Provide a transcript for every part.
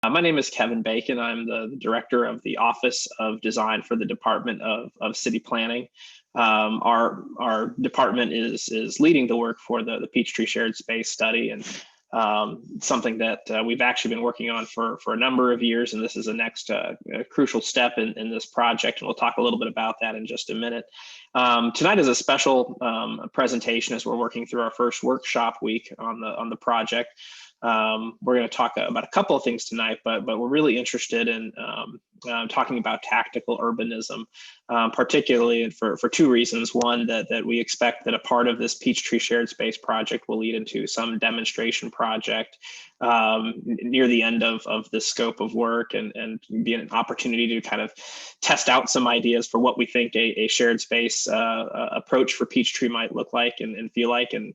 My name is Kevin Bacon. I'm the director of the Office of Design for the Department of City Planning. Our department is leading the work for the Peachtree Shared Space Study, and something that we've actually been working on for a number of years. And this is the next crucial step in this project, and we'll talk a little bit about that in just a minute. Tonight is a special presentation as we're working through our first workshop week on the project. We're going to talk about a couple of things tonight, but we're really interested in talking about tactical urbanism, particularly for two reasons. One, that we expect that a part of this Peachtree Shared Space project will lead into some demonstration project near the end of the scope of work, and be an opportunity to kind of test out some ideas for what we think a shared space approach for Peachtree might look like and feel like, and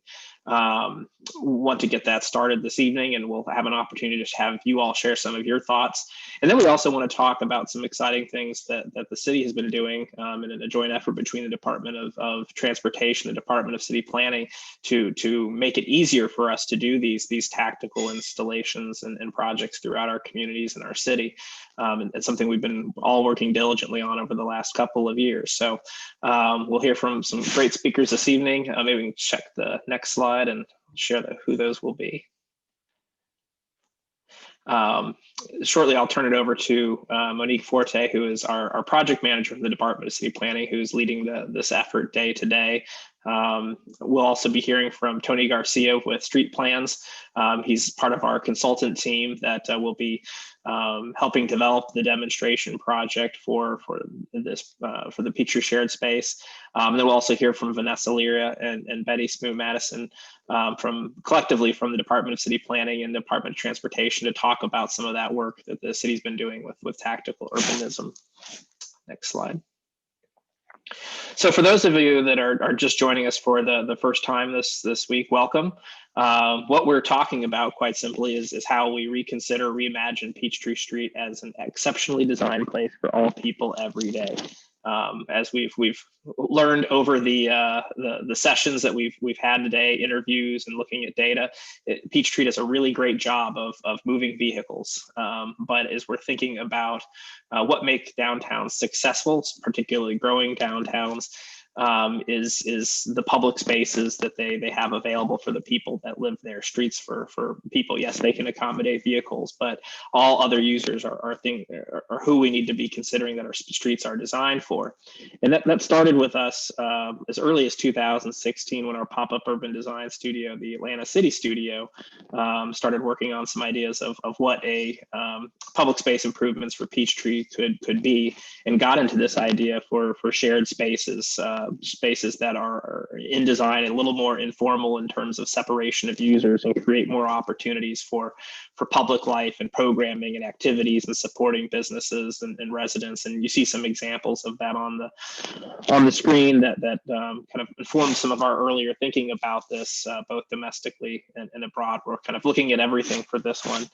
want to get that started this evening, and we'll have an opportunity to have you all share some of your thoughts. And then we also want to talk about some exciting things that the city has been doing in a joint effort between the Department of Transportation, the Department of City Planning, to make it easier for us to do these tactical installations and projects throughout our communities and our city. And it's something we've been all working diligently on over the last couple of years. So we'll hear from some great speakers this evening. Maybe we can check the next slide and share who those will be. Shortly, I'll turn it over to Monique Forte, who is our project manager for the Department of City Planning, who's leading this effort day to day. We'll also be hearing from Tony Garcia with Street Plans. He's part of our consultant team that will be helping develop the demonstration project for the Peachtree Shared Space. And then we'll also hear from Vanessa Lyra and Betty Smoo Madison collectively from the Department of City Planning and the Department of Transportation to talk about some of that work that the city's been doing with tactical urbanism. Next slide. So for those of you that are just joining us for the first time this week, welcome. What we're talking about, quite simply, is how we reimagine Peachtree Street as an exceptionally designed place for all people every day. As we've learned over the sessions that we've had today, interviews and looking at data, Peachtree does a really great job of moving vehicles. But as we're thinking about what makes downtowns successful, particularly growing downtowns, is the public spaces that they have available for the people that live there. Streets for people, yes, they can accommodate vehicles, but all other users are who we need to be considering that our streets are designed for. And that started with us as early as 2016, when our pop-up urban design studio, the Atlanta City Studio, started working on some ideas of what a public space improvements for Peachtree could be, and got into this idea for shared spaces. Spaces that are in design and a little more informal in terms of separation of users, and create more opportunities for public life and programming and activities and supporting businesses and residents. And you see some examples of that on the screen that kind of informed some of our earlier thinking about this, both domestically and abroad. We're kind of looking at everything for this one.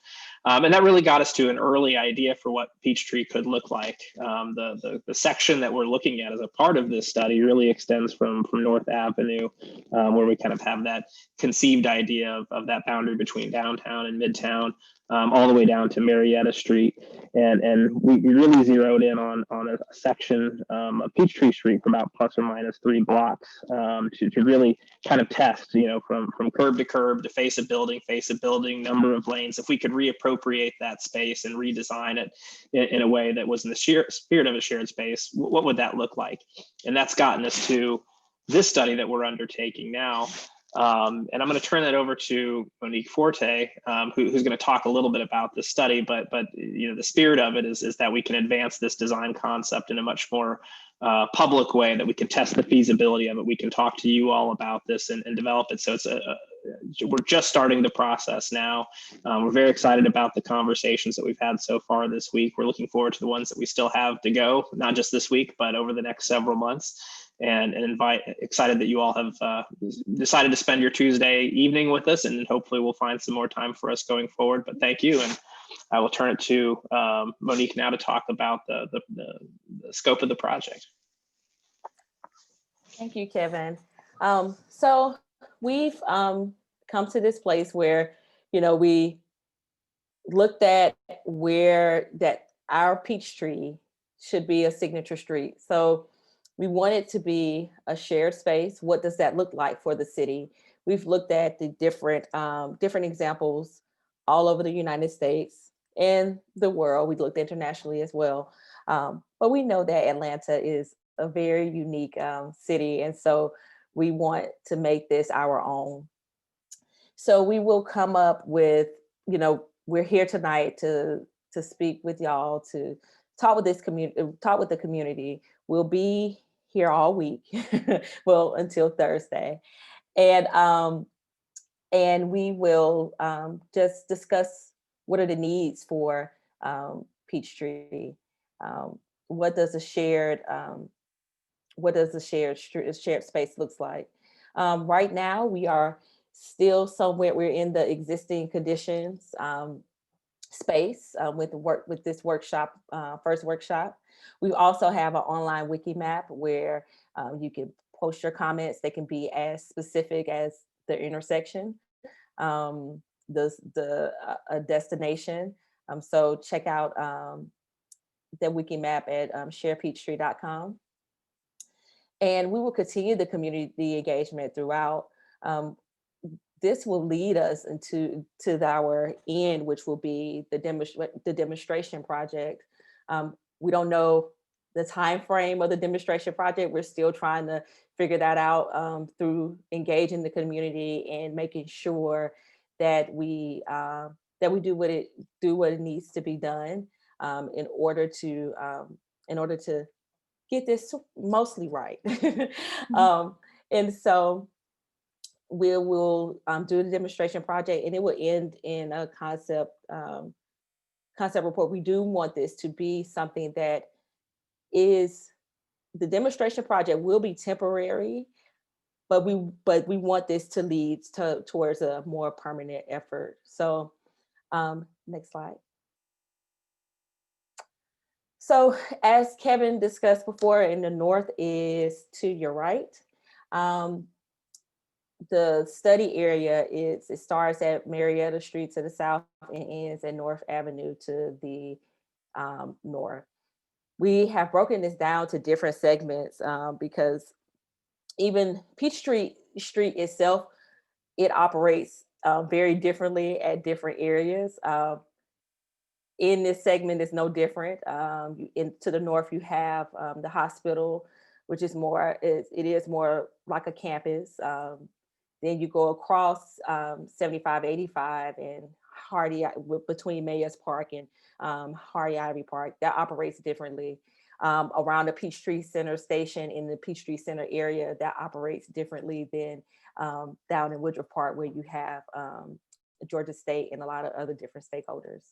And that really got us to an early idea for what Peachtree could look like. The section that we're looking at as a part of this study really extends from North Avenue, where we kind of have that conceived idea of that boundary between downtown and midtown, all the way down to Marietta Street. And we really zeroed in on a section of Peachtree Street for about plus or minus 3 blocks to really kind of test, from curb to curb, to face a building, number of lanes. If we could reappropriate that space and redesign it in a way that was in the spirit of a shared space, what would that look like? And that's gotten us to this study that we're undertaking now. And I'm going to turn that over to Monique Forte, who's going to talk a little bit about this study. But the spirit of it is that we can advance this design concept in a much more public way, that we can test the feasibility of it. We can talk to you all about this and develop it. So we're just starting the process now. We're very excited about the conversations that we've had so far this week. We're looking forward to the ones that we still have to go, not just this week, but over the next several months. And excited that you all have decided to spend your Tuesday evening with us, and hopefully we'll find some more time for us going forward. But thank you, and I will turn it to Monique now to talk about the scope of the project. Thank you, Kevin. So we've come to this place where, we looked at where that our Peachtree should be a signature street. So we want it to be a shared space. What does that look like for the city? We've looked at the different examples all over the United States and the world. We looked internationally as well. But we know that Atlanta is a very unique city. And so we want to make this our own. So we will come up with, we're here tonight to speak with y'all, to talk with this community, talk with the community. We'll be here all week, well, until Thursday. And we will just discuss what are the needs for Peachtree. Um, what does a shared space looks like? Right now, we are still somewhere. We're in the existing conditions space with this workshop, first workshop. We also have an online wiki map where you can post your comments. They can be as specific as the intersection, a destination. So check out the wiki map at sharepeachtree.com. And we will continue the community engagement throughout. This will lead us to our end, which will be the demonstration project. We don't know the time frame of the demonstration project. We're still trying to figure that out through engaging the community and making sure that we do what it needs to be done in order to get this mostly right. And so we will do the demonstration project, and it will end in a concept report. We do want this to be something that is, the demonstration project will be temporary, but we want this to lead towards a more permanent effort. So next slide. So as Kevin discussed before, in the north is to your right. The study area it starts at Marietta Street to the south and ends at North Avenue to the north. We have broken this down to different segments because even Peachtree Street itself, it operates very differently at different areas. In this segment is no different. To the north, you have the hospital, which is it is more like a campus. Then you go across 7585 and between Mayors Park and Hardy Ivy Park. That operates differently. Around the Peachtree Center station in the Peachtree Center area, that operates differently than down in Woodruff Park, where you have Georgia State and a lot of other different stakeholders.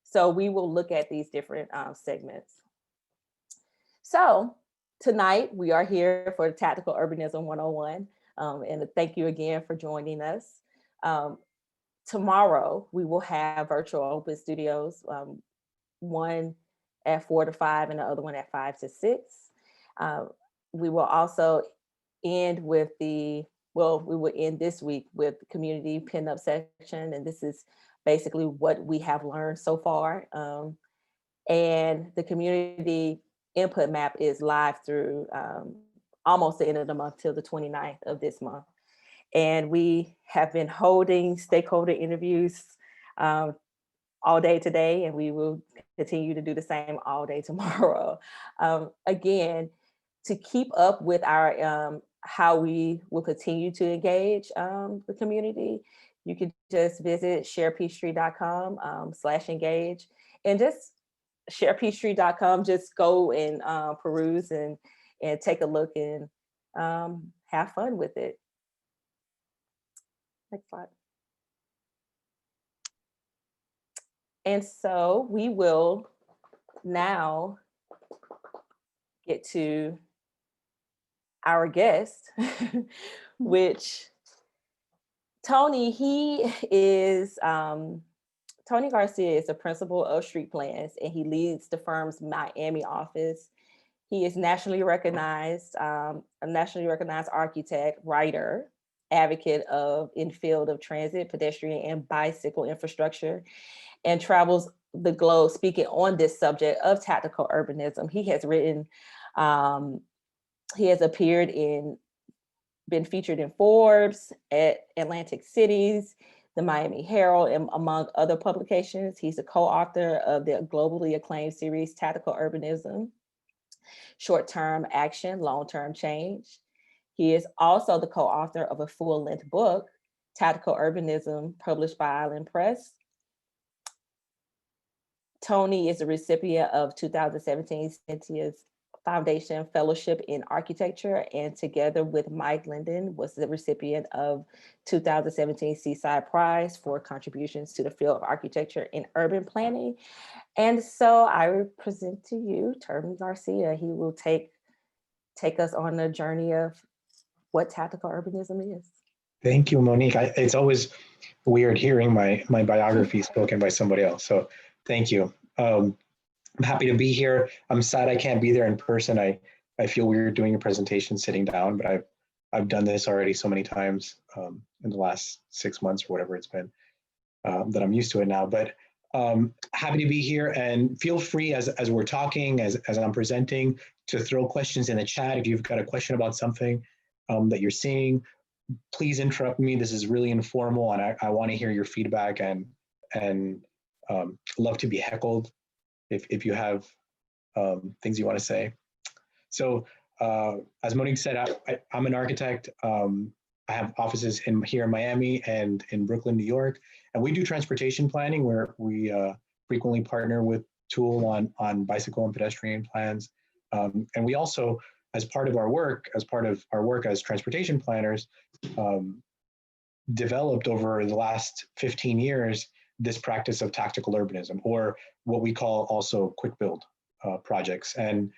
So we will look at these different segments. So tonight we are here for the Tactical Urbanism 101. And thank you again for joining us. Tomorrow we will have virtual open studios, one at 4 to 5 and the other one at 5 to 6. We will also end we will end this week with the community pinup section, and this is basically what we have learned so far. And the community input map is live through almost the end of the month till the 29th of this month. And we have been holding stakeholder interviews all day today, and we will continue to do the same all day tomorrow. Again, to keep up with our how we will continue to engage the community, you can just visit sharepeachtree.com/engage, and just sharepeachtree.com. Just go and peruse and take a look and have fun with it. Next slide. And so we will now get to our guest, which Tony, Tony Garcia is the principal of Street Plans, and he leads the firm's Miami office. He is nationally recognized, a nationally recognized architect, writer, advocate in field of transit, pedestrian, and bicycle infrastructure. and travels the globe speaking on this subject of tactical urbanism. He has written, he has appeared in, been featured in Forbes, at Atlantic Cities, the Miami Herald, and among other publications. He's a co-author of the globally acclaimed series, Tactical Urbanism, Short-Term Action, Long-Term Change. He is also the co-author of a full-length book, Tactical Urbanism, published by Island Press. Tony is a recipient of 2017 Cynthia's Foundation Fellowship in Architecture, and together with Mike Linden was the recipient of 2017 Seaside Prize for contributions to the field of architecture and urban planning. And so I present to you Turvin Garcia. He will take us on the journey of what tactical urbanism is. Thank you, Monique. It's always weird hearing my biography spoken by somebody else. So thank you. I'm happy to be here. I'm sad I can't be there in person. I feel weird doing a presentation sitting down, but I've done this already so many times in the last 6 months or whatever it's been, that I'm used to it now. But happy to be here, and feel free as we're talking, as I'm presenting, to throw questions in the chat. If you've got a question about something that you're seeing, please interrupt me. This is really informal, and I want to hear your feedback, and love to be heckled if you have things you want to say. So as Monique said, I'm an architect. I have offices here in Miami and in Brooklyn, New York, and we do transportation planning, where we frequently partner with Tool on bicycle and pedestrian plans. And we also, as part of our work as transportation planners, developed over the last 15 years this practice of tactical urbanism, or what we call also quick build projects. And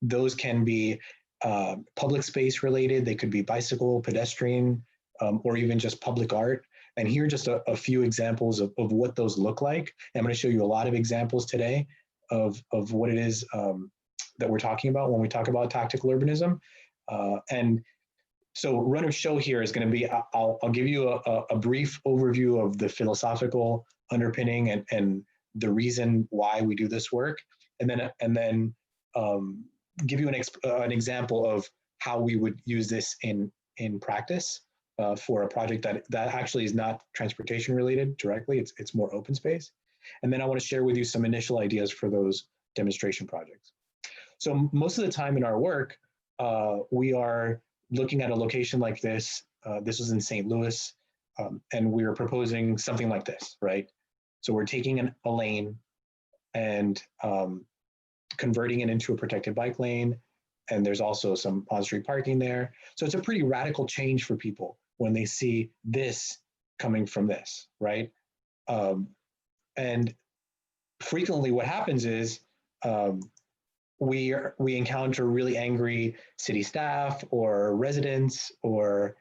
those can be public space related. They could be bicycle, pedestrian, or even just public art. And here are just a few examples of what those look like. And I'm going to show you a lot of examples today of what it is that we're talking about when we talk about tactical urbanism. And so run of show here is going to be, I'll give you a brief overview of the philosophical underpinning and the reason why we do this work, and then give you an example of how we would use this in practice for a project that actually is not transportation related directly. It's more open space. And then I want to share with you some initial ideas for those demonstration projects. So most of the time in our work, we are looking at a location like this. This was in St. Louis, and we were proposing something like this, right? So we're taking a lane and converting it into a protected bike lane, and there's also some on-street parking there. So it's a pretty radical change for people when they see this coming from this, right? And frequently what happens is we encounter really angry city staff or residents or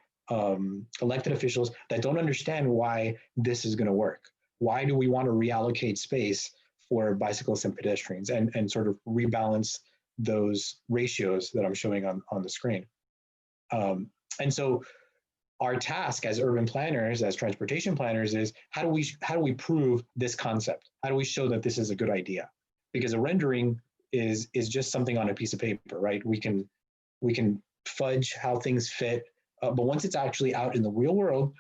elected officials that don't understand why this is going to work. Why do we want to reallocate space for bicyclists and pedestrians and sort of rebalance those ratios that I'm showing on the screen? And so our task as urban planners, as transportation planners, is how do we prove this concept? How do we show that this is a good idea? Because a rendering is just something on a piece of paper, right? We can fudge how things fit, but once it's actually out in the real world,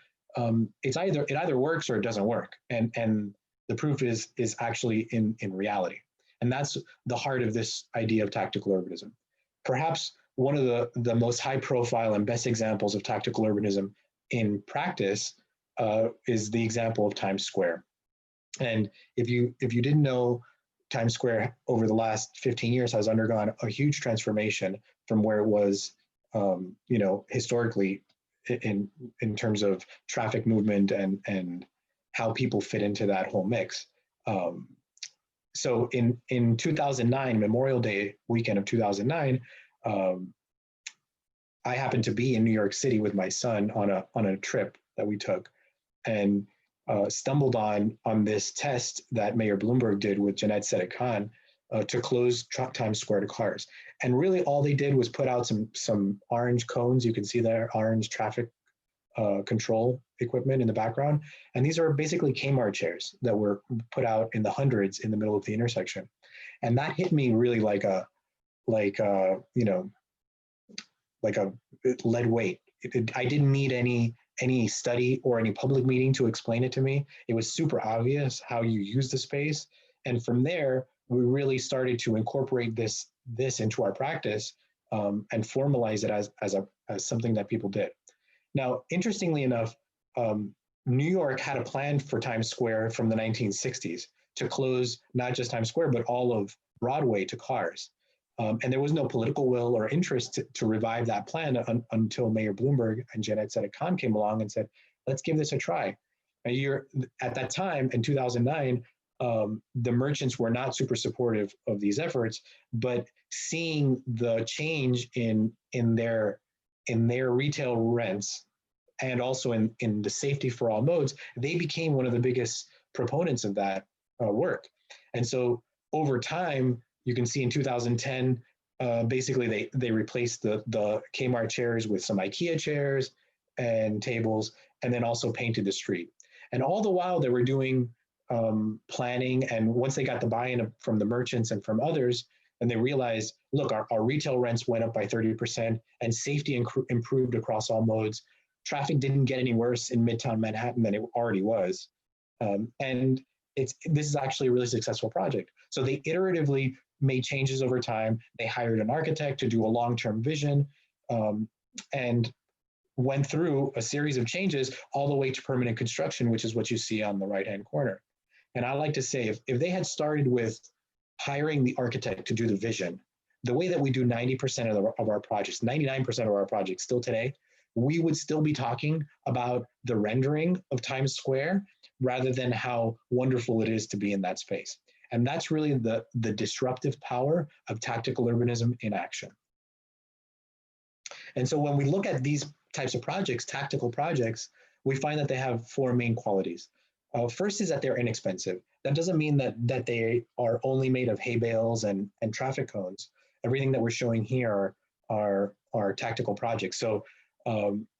it either works or it doesn't work, and the proof is actually in reality. And that's the heart of this idea of tactical urbanism. Perhaps one of the most high profile and best examples of tactical urbanism in practice is the example of Times Square. And if you didn't know, Times Square over the last 15 years has undergone a huge transformation from where it was, historically in terms of traffic movement and how people fit into that whole mix. So in 2009, Memorial Day weekend of 2009, I happened to be in New York City with my son on a trip that we took, and stumbled on this test that Mayor Bloomberg did with Jeanette Sedek-Khan to close Times Square to cars. And really all they did was put out some orange cones. You can see there, orange traffic control equipment in the background. And these are basically Kmart chairs that were put out in the hundreds in the middle of the intersection. And that hit me really like a lead weight. I didn't need any study or any public meeting to explain it to me. It was super obvious how you use the space. And from there, we really started to incorporate this into our practice and formalize it as something that people did. Now, interestingly enough, New York had a plan for Times Square from the 1960s to close not just Times Square, but all of Broadway to cars. And there was no political will or interest to revive that plan until Mayor Bloomberg and Janet Sedek-Kahn came along and said, let's give this a try. At that time, in 2009, the merchants were not super supportive of these efforts, but seeing the change in their retail rents and also in the safety for all modes, they became one of the biggest proponents of that work. And so over time, you can see in 2010, basically they replaced the Kmart chairs with some IKEA chairs and tables, and then also painted the street. And all the while they were doing planning, and once they got the buy-in from the merchants and from others, and they realized, look, our retail rents went up by 30% and safety improved across all modes. Traffic didn't get any worse in Midtown Manhattan than it already was. And this is actually a really successful project. So they iteratively made changes over time. They hired an architect to do a long-term vision and went through a series of changes all the way to permanent construction, which is what you see on the right-hand corner. And I like to say, if they had started with hiring the architect to do the vision, the way that we do 90% of our projects, 99% of our projects still today, we would still be talking about the rendering of Times Square rather than how wonderful it is to be in that space. And that's really the disruptive power of tactical urbanism in action. And so when we look at these types of projects, tactical projects, we find that they have four main qualities. First is that they're inexpensive. That doesn't mean that they are only made of hay bales and traffic cones. Everything that we're showing here are tactical projects. So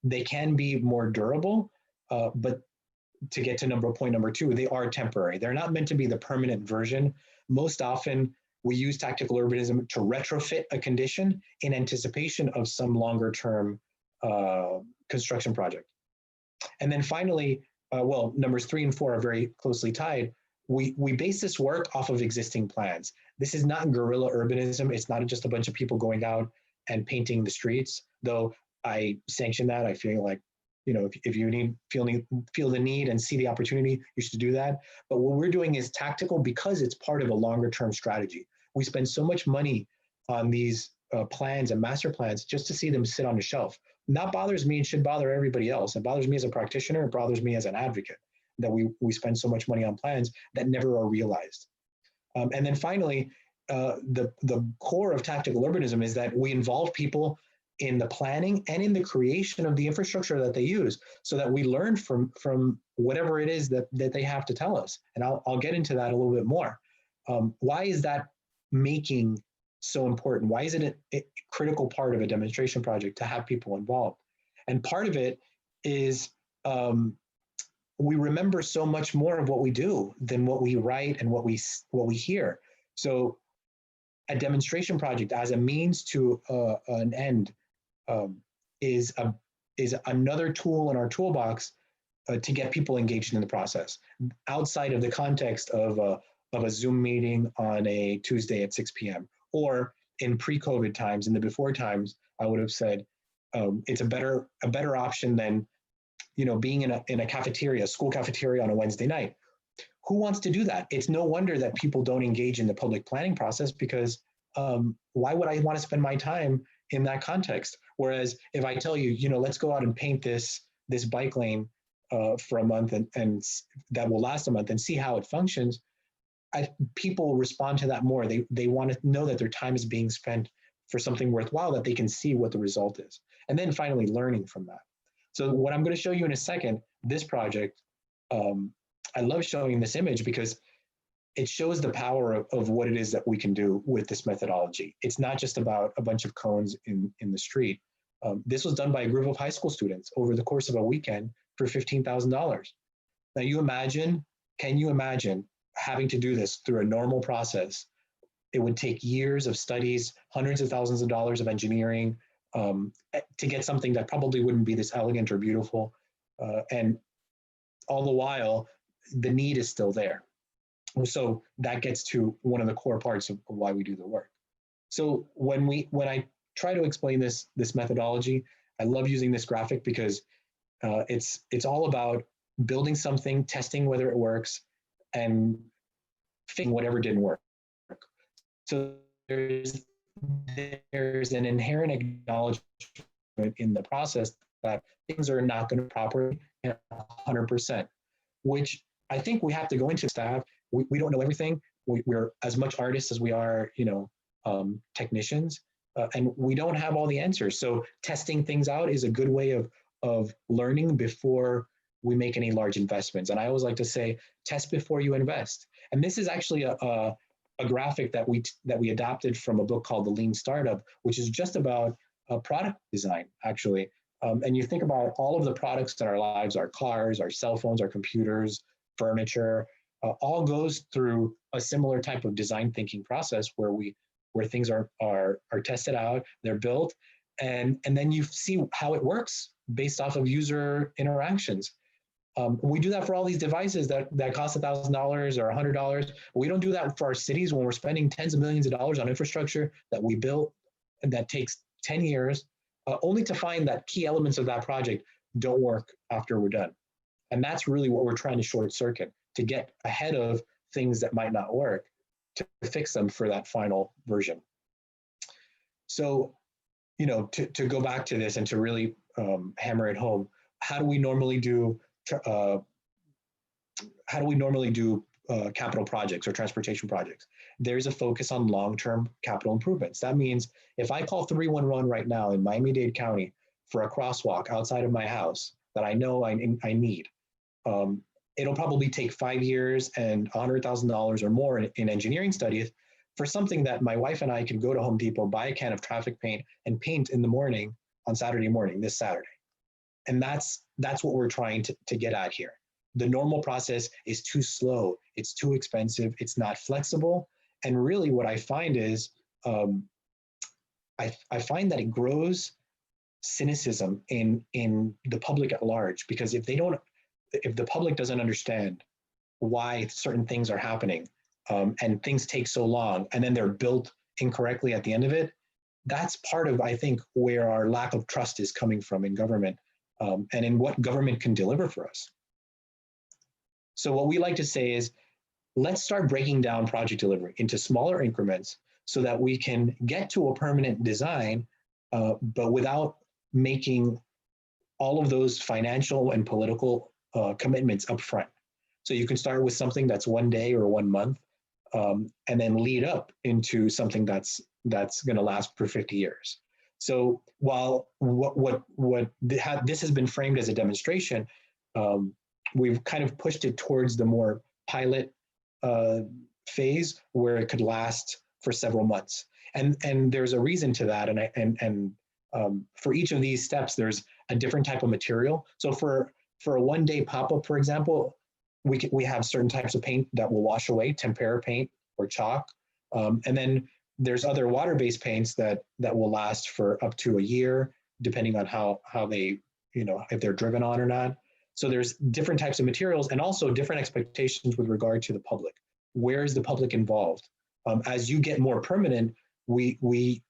they can be more durable, but to get to point number two, they are temporary. They're not meant to be the permanent version. Most often, we use tactical urbanism to retrofit a condition in anticipation of some longer term construction project. And then finally, well, numbers 3 and 4 are very closely tied. We base this work off of existing plans. This is not guerrilla urbanism. It's not just a bunch of people going out and painting the streets, though I sanction that. I feel like, if you feel the need and see the opportunity, you should do that. But what we're doing is tactical because it's part of a longer term strategy. We spend so much money on these plans and master plans just to see them sit on a shelf. And that bothers me and should bother everybody else. It bothers me as a practitioner. It bothers me as an advocate that we spend so much money on plans that never are realized. And then finally, the core of tactical urbanism is that we involve people in the planning and in the creation of the infrastructure that they use, so that we learn from whatever it is that they have to tell us. And I'll get into that a little bit more. Why is that making so important? Why is it a critical part of a demonstration project to have people involved? And part of it is we remember so much more of what we do than what we write and what we hear. So a demonstration project as a means to an end is another tool in our toolbox to get people engaged in the process outside of the context of a Zoom meeting on a Tuesday at 6 p.m. Or in pre-COVID times, in the before times, I would have said it's a better option than being in a cafeteria, a school cafeteria on a Wednesday night. Who wants to do that? It's no wonder that people don't engage in the public planning process, because why would I want to spend my time in that context? Whereas if I tell you, let's go out and paint this bike lane for a month and that will last a month and see how it functions, people respond to that more. They want to know that their time is being spent for something worthwhile, that they can see what the result is. And then finally, learning from that. So what I'm going to show you in a second, this project, I love showing this image because it shows the power of what it is that we can do with this methodology. It's not just about a bunch of cones in the street. This was done by a group of high school students over the course of a weekend for $15,000. Now can you imagine having to do this through a normal process? It would take years of studies, hundreds of thousands of dollars of engineering to get something that probably wouldn't be this elegant or beautiful. And all the while, the need is still there. So that gets to one of the core parts of why we do the work. So when I try to explain this methodology, I love using this graphic because it's all about building something, testing whether it works, and fixing whatever didn't work. So there's an inherent acknowledgement in the process that things are not going to properly 100%, which I think we have to go into staff. We don't know everything. We're as much artists as we are, technicians, and we don't have all the answers. So testing things out is a good way of learning before we make any large investments. And I always like to say, test before you invest. And this is actually a graphic that we adapted from a book called The Lean Startup, which is just about product design, actually. And you think about all of the products in our lives, our cars, our cell phones, our computers, furniture, all goes through a similar type of design thinking process where things are tested out, they're built, and then you see how it works based off of user interactions. We do that for all these devices that cost $1,000 or $100. We don't do that for our cities when we're spending tens of millions of dollars on infrastructure that we built and that takes 10 years, only to find that key elements of that project don't work after we're done. And that's really what we're trying to short circuit, to get ahead of things that might not work, to fix them for that final version. So, to go back to this and to really hammer it home, how do we normally do capital projects or transportation projects? There's a focus on long-term capital improvements. That means if I call 311 right now in Miami-Dade County for a crosswalk outside of my house that I know I need, it'll probably take 5 years and $100,000 or more in engineering studies for something that my wife and I can go to Home Depot, buy a can of traffic paint, and paint in the morning on Saturday morning, this Saturday. And that's what we're trying to get at here. The normal process is too slow, it's too expensive, it's not flexible. And really what I find is, I find that it grows cynicism in the public at large, because if the public doesn't understand why certain things are happening, and things take so long, and then they're built incorrectly at the end of it, that's part of, I think, where our lack of trust is coming from in government, and in what government can deliver for us. So what we like to say is, let's start breaking down project delivery into smaller increments so that we can get to a permanent design, but without making all of those financial and political commitments up front. So you can start with something that's 1 day or 1 month, and then lead up into something that's going to last for 50 years. So while this has been framed as a demonstration, we've kind of pushed it towards the more pilot phase where it could last for several months. And there's a reason to that. And for each of these steps, there's a different type of material. So for a 1 day pop-up, for example, we have certain types of paint that will wash away, tempera paint or chalk. And then there's other water-based paints that will last for up to a year, depending on how they, if they're driven on or not. So there's different types of materials, and also different expectations with regard to the public. Where is the public involved? As you get more permanent, we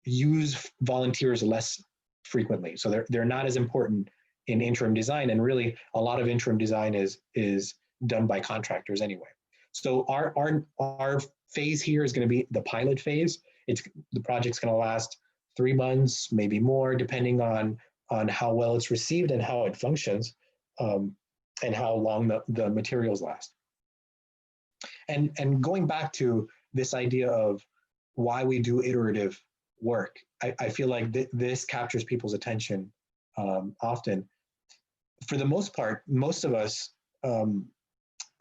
use volunteers less frequently. So they're not as important in interim design, and really a lot of interim design is done by contractors anyway. So our phase here is going to be the pilot phase. The project's going to last 3 months, maybe more, depending on how well it's received and how it functions, and how long the materials last. And going back to this idea of why we do iterative work, I feel like this captures people's attention often. For the most part, most of us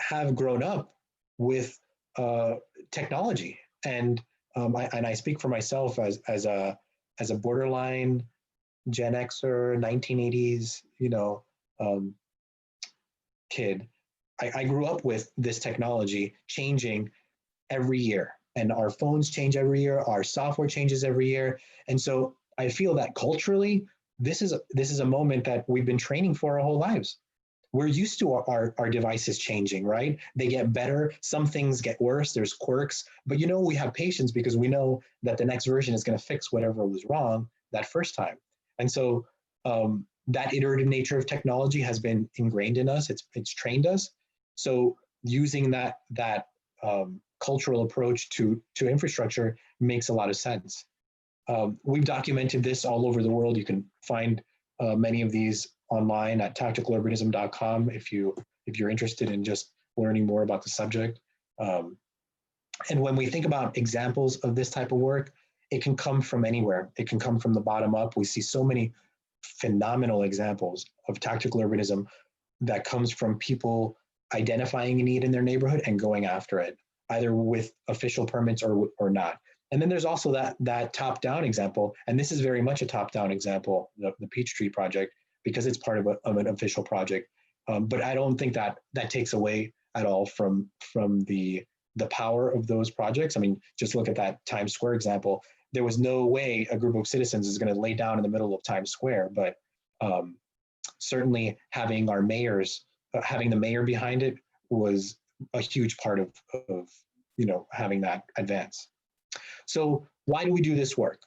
have grown up with technology, and I speak for myself as a borderline Gen Xer, 1980s, kid, I grew up with this technology changing every year, and our phones change every year, our software changes every year. And so I feel that culturally, this is a moment that we've been training for our whole lives. We're used to our devices changing, right? They get better. Some things get worse. There's quirks, but we have patience because we know that the next version is going to fix whatever was wrong that first time. And so that iterative nature of technology has been ingrained in us. It's trained us. So using that cultural approach to infrastructure makes a lot of sense. We've documented this all over the world. You can find many of these online at tacticalurbanism.com if you're interested in just learning more about the subject. And when we think about examples of this type of work, it can come from anywhere. It can come from the bottom up. We see so many phenomenal examples of tactical urbanism that comes from people identifying a need in their neighborhood and going after it, either with official permits or not. And then there's also that top-down example, and this is very much a top-down example, the Peachtree project, because it's part of an official project. But I don't think that takes away at all from the power of those projects. I mean, just look at that Times Square example. There was no way a group of citizens is going to lay down in the middle of Times Square, but certainly having our mayors, having the mayor behind it was a huge part of having that advance. So why do we do this work?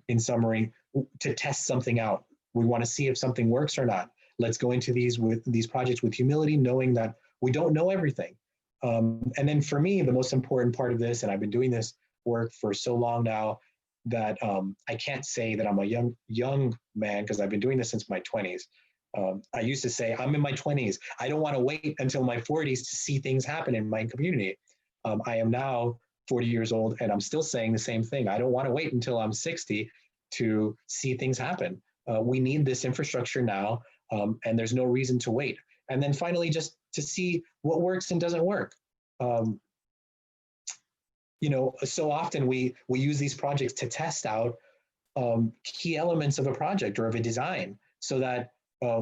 In summary, to test something out. We want to see if something works or not. Let's go into these projects with humility, knowing that we don't know everything. And then for me, the most important part of this, and I've been doing this work for so long now that I can't say that I'm a young man because I've been doing this since my 20s. I used to say, I'm in my 20s. I don't want to wait until my 40s to see things happen in my community. I am now 40 years old, and I'm still saying the same thing. I don't want to wait until I'm 60 to see things happen. We need this infrastructure now, and there's no reason to wait. And then finally, just to see what works and doesn't work. So often we use these projects to test out key elements of a project or of a design so that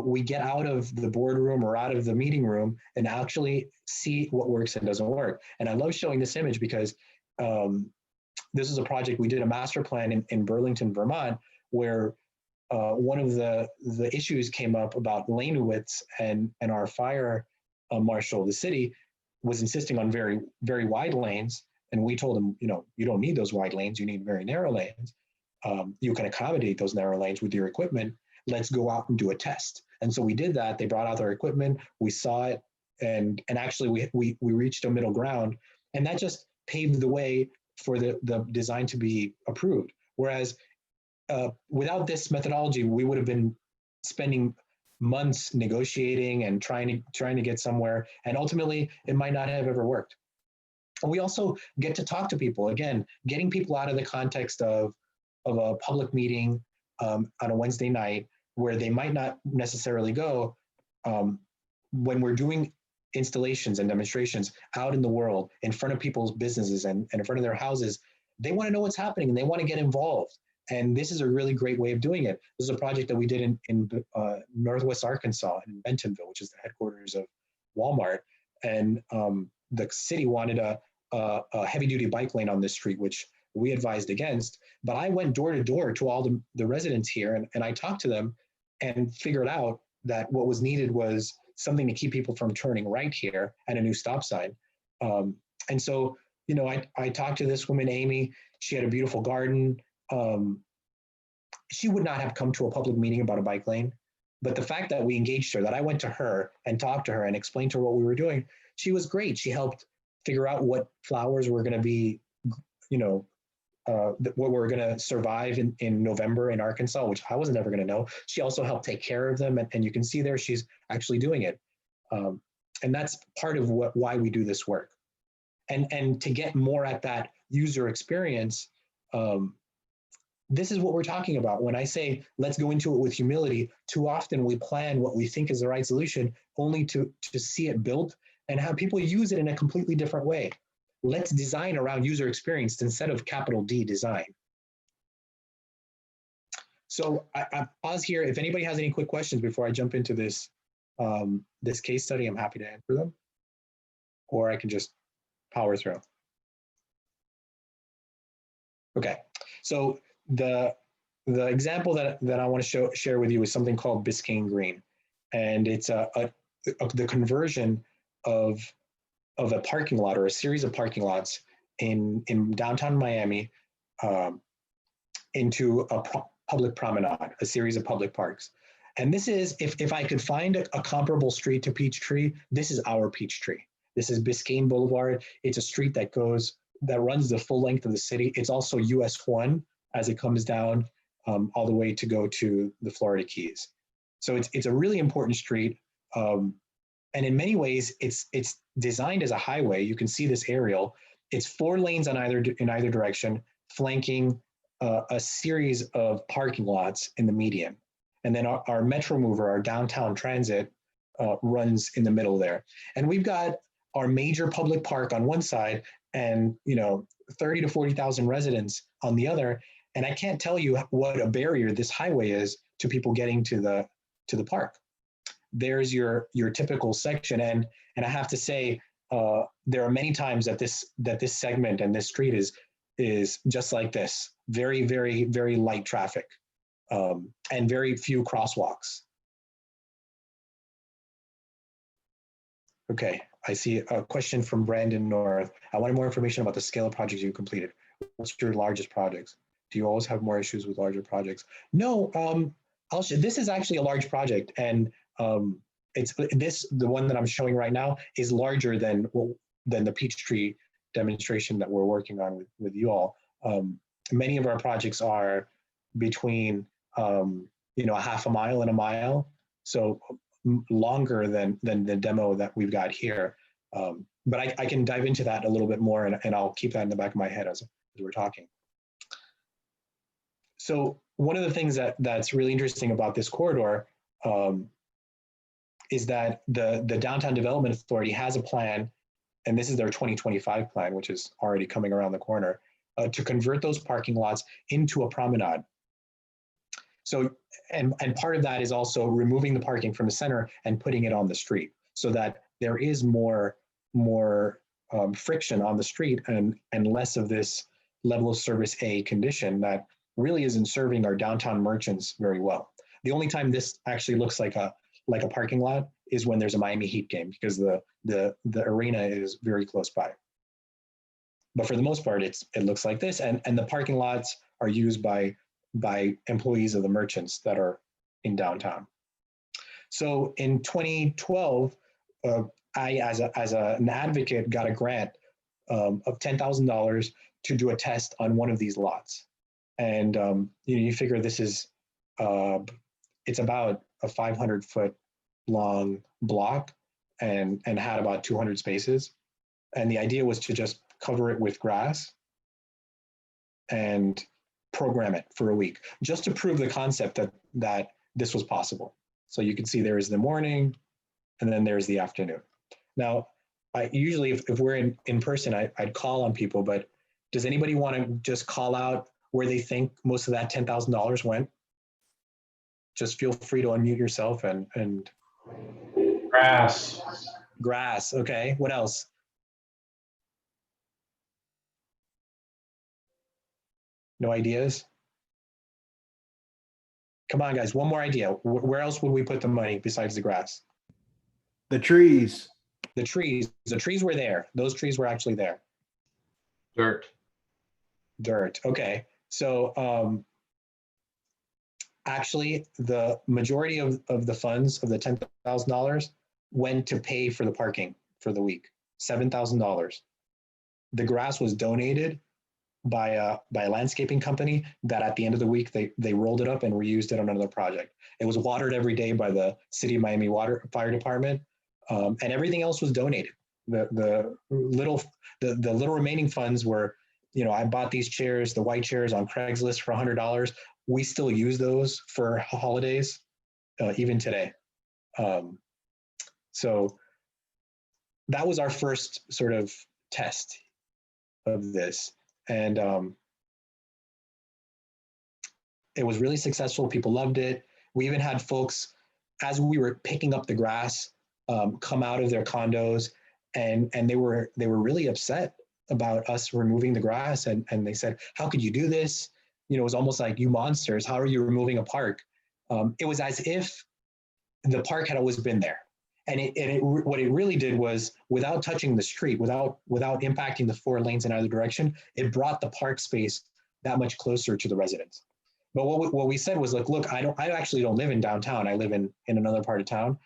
we get out of the boardroom or out of the meeting room and actually see what works and doesn't work. And I love showing this image because this is a project, we did a master plan in Burlington, Vermont, where one of the issues came up about lane widths, and our fire marshal of the city was insisting on very, very wide lanes. And we told him, you don't need those wide lanes, you need very narrow lanes. You can accommodate those narrow lanes with your equipment. Let's go out and do a test. And so we did that. They brought out their equipment, we saw it, and actually we reached a middle ground, and that just paved the way for the design to be approved. Whereas without this methodology, we would have been spending months negotiating and trying to get somewhere, and ultimately it might not have ever worked. And we also get to talk to people, again, getting people out of the context of a public meeting on a Wednesday night where they might not necessarily go. When we're doing installations and demonstrations out in the world, in front of people's businesses and in front of their houses, they want to know what's happening and they want to get involved. And this is a really great way of doing it. This is a project that we did in Northwest Arkansas, in Bentonville, which is the headquarters of Walmart. And the city wanted a heavy-duty bike lane on this street, which we advised against. But I went door to door to all the residents here, and I talked to them and figured out that what was needed was something to keep people from turning right here and a new stop sign. And so, I talked to this woman, Amy. She had a beautiful garden. She would not have come to a public meeting about a bike lane, but the fact that we engaged her, that I went to her and talked to her and explained to her what we were doing, she was great. She helped figure out what flowers were going to be, what were going to survive in November in Arkansas, which I wasn't ever going to know. She also helped take care of them, and you can see there she's actually doing it. And that's part of why we do this work. And to get more at that user experience, this is what we're talking about. When I say, let's go into it with humility, too often we plan what we think is the right solution only to see it built and have people use it in a completely different way. Let's design around user experience instead of capital D design. So I pause here. If anybody has any quick questions before I jump into this, this case study, I'm happy to answer them, or I can just power through. Okay, so the example that I want to share with you is something called Biscayne Green, and it's the conversion of a parking lot or a series of parking lots in downtown Miami into a public promenade, a series of public parks. And this is, if I could find a comparable street to Peachtree, this is our Peachtree. This is Biscayne Boulevard. It's a street that runs the full length of the city. It's also US 1 as it comes down all the way to go to the Florida Keys. So it's a really important street. And in many ways, it's designed as a highway. You can see this aerial. It's 4 lanes in either direction, flanking a series of parking lots in the median. And then our Metro Mover, our downtown transit, runs in the middle there. And we've got our major public park on one side and 30 to 40,000 residents on the other. And I can't tell you what a barrier this highway is to people getting to the park. There's your typical section, and I have to say, there are many times that this segment and this street is just like this, very, very, very light traffic, and very few crosswalks. Okay, I see a question from Brandon North. I wanted more information about the scale of projects you completed. What's your largest projects? Do you always have more issues with larger projects? No, this is actually a large project, and the one that I'm showing right now is larger than the Peachtree demonstration that we're working on with you all. Many of our projects are between a half a mile and a mile, so longer than the demo that we've got here. But I can dive into that a little bit more, and I'll keep that in the back of my head as we're talking. So one of the things that's really interesting about this corridor is that the Downtown Development Authority has a plan, and this is their 2025 plan, which is already coming around the corner, to convert those parking lots into a promenade. So, and part of that is also removing the parking from the center and putting it on the street, so that there is more friction on the street and less of this level of service A condition that really isn't serving our downtown merchants very well. The only time this actually looks like a parking lot is when there's a Miami Heat game, because the arena is very close by. But for the most part, it looks like this, and the parking lots are used by employees of the merchants that are in downtown. So in 2012, I, as an advocate, got a grant of $10,000 to do a test on one of these lots. And you figure this is, it's about a 500-foot long block and had about 200 spaces. And the idea was to just cover it with grass and program it for a week, just to prove the concept that this was possible. So you can see there is the morning, and then there's the afternoon. Now, I usually, if we're in person, I'd call on people, but does anybody want to just call out where they think most of that $10,000 went? Just feel free to unmute yourself and Grass, okay. What else? No ideas? Come on, guys, one more idea. Where else would we put the money besides the grass? The trees. The trees. The trees were there. Those trees were actually there. Dirt. Okay. So actually, the majority of the funds of the $10,000 went to pay for the parking for the week. $7,000. The grass was donated by a landscaping company that at the end of the week they rolled it up and reused it on another project. It was watered every day by the City of Miami Fire Department, and everything else was donated. The little remaining funds were, I bought these chairs, the white chairs on Craigslist for $100. We still use those for holidays, even today. So that was our first sort of test of this. And It was really successful. People loved it. We even had folks, as we were picking up the grass, come out of their condos, and they were really upset about us removing the grass, and they said, "How could you do this? You know, it was almost like, you monsters. How are you removing a park?" It was as if the park had always been there, and what it really did was, without touching the street, without impacting the 4 lanes in either direction, it brought the park space that much closer to the residents. But what we said was, like, look, I actually don't live in downtown. I live in another part of town.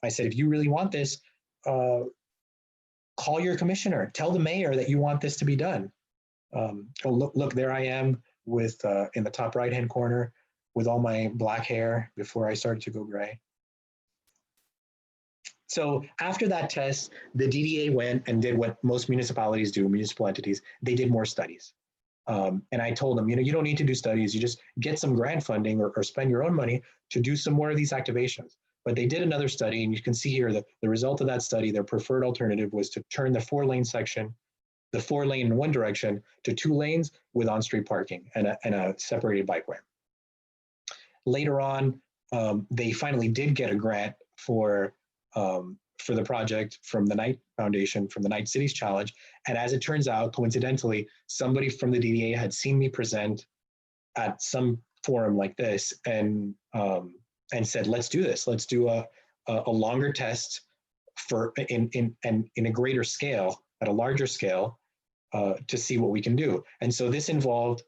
I said, if you really want this, call your commissioner, tell the mayor that you want this to be done. Oh, look, there I am with in the top right-hand corner with all my black hair before I started to go gray. So after that test, the DDA went and did what most municipalities do, municipal entities. They did more studies. And I told them, you don't need to do studies. You just get some grant funding or spend your own money to do some more of these activations. But they did another study, and you can see here that the result of that study, their preferred alternative was to turn the 4-lane section, the 4-lane in one direction, to 2 lanes with on-street parking and a separated bikeway. Later on, they finally did get a grant for the project from the Knight Foundation, from the Knight Cities Challenge. And as it turns out, coincidentally, somebody from the DDA had seen me present at some forum like this, and said, let's do this. Let's do a longer test in a greater scale, at a larger scale, to see what we can do. And so this involved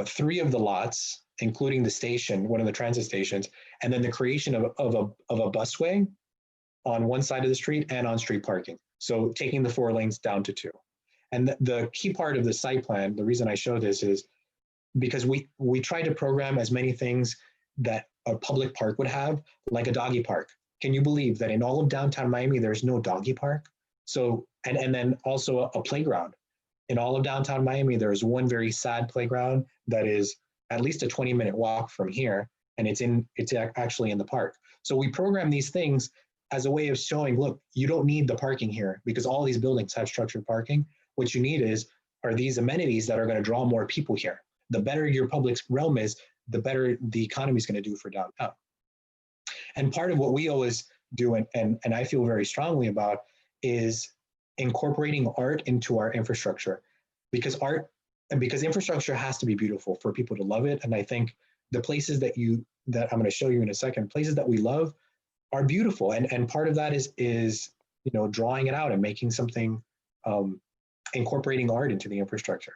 3 of the lots, including the station, one of the transit stations, and then the creation of a busway on one side of the street and on street parking. So taking the 4 lanes down to 2. And the key part of the site plan, the reason I show this is because we try to program as many things that a public park would have, like a doggy park. Can you believe that in all of downtown Miami, there's no doggy park? So, and then also a playground. In all of downtown Miami, there's one very sad playground that is at least a 20-minute walk from here, and it's actually in the park. So we program these things as a way of showing, look, you don't need the parking here because all these buildings have structured parking. What you need are these amenities that are going to draw more people here. The better your public realm is, the better the economy is going to do for downtown. And part of what we always do, and I feel very strongly about, is incorporating art into our infrastructure, because infrastructure has to be beautiful for people to love it. And I think the places that I'm going to show you in a second, places that we love, are beautiful. And part of that is drawing it out and making something, incorporating art into the infrastructure.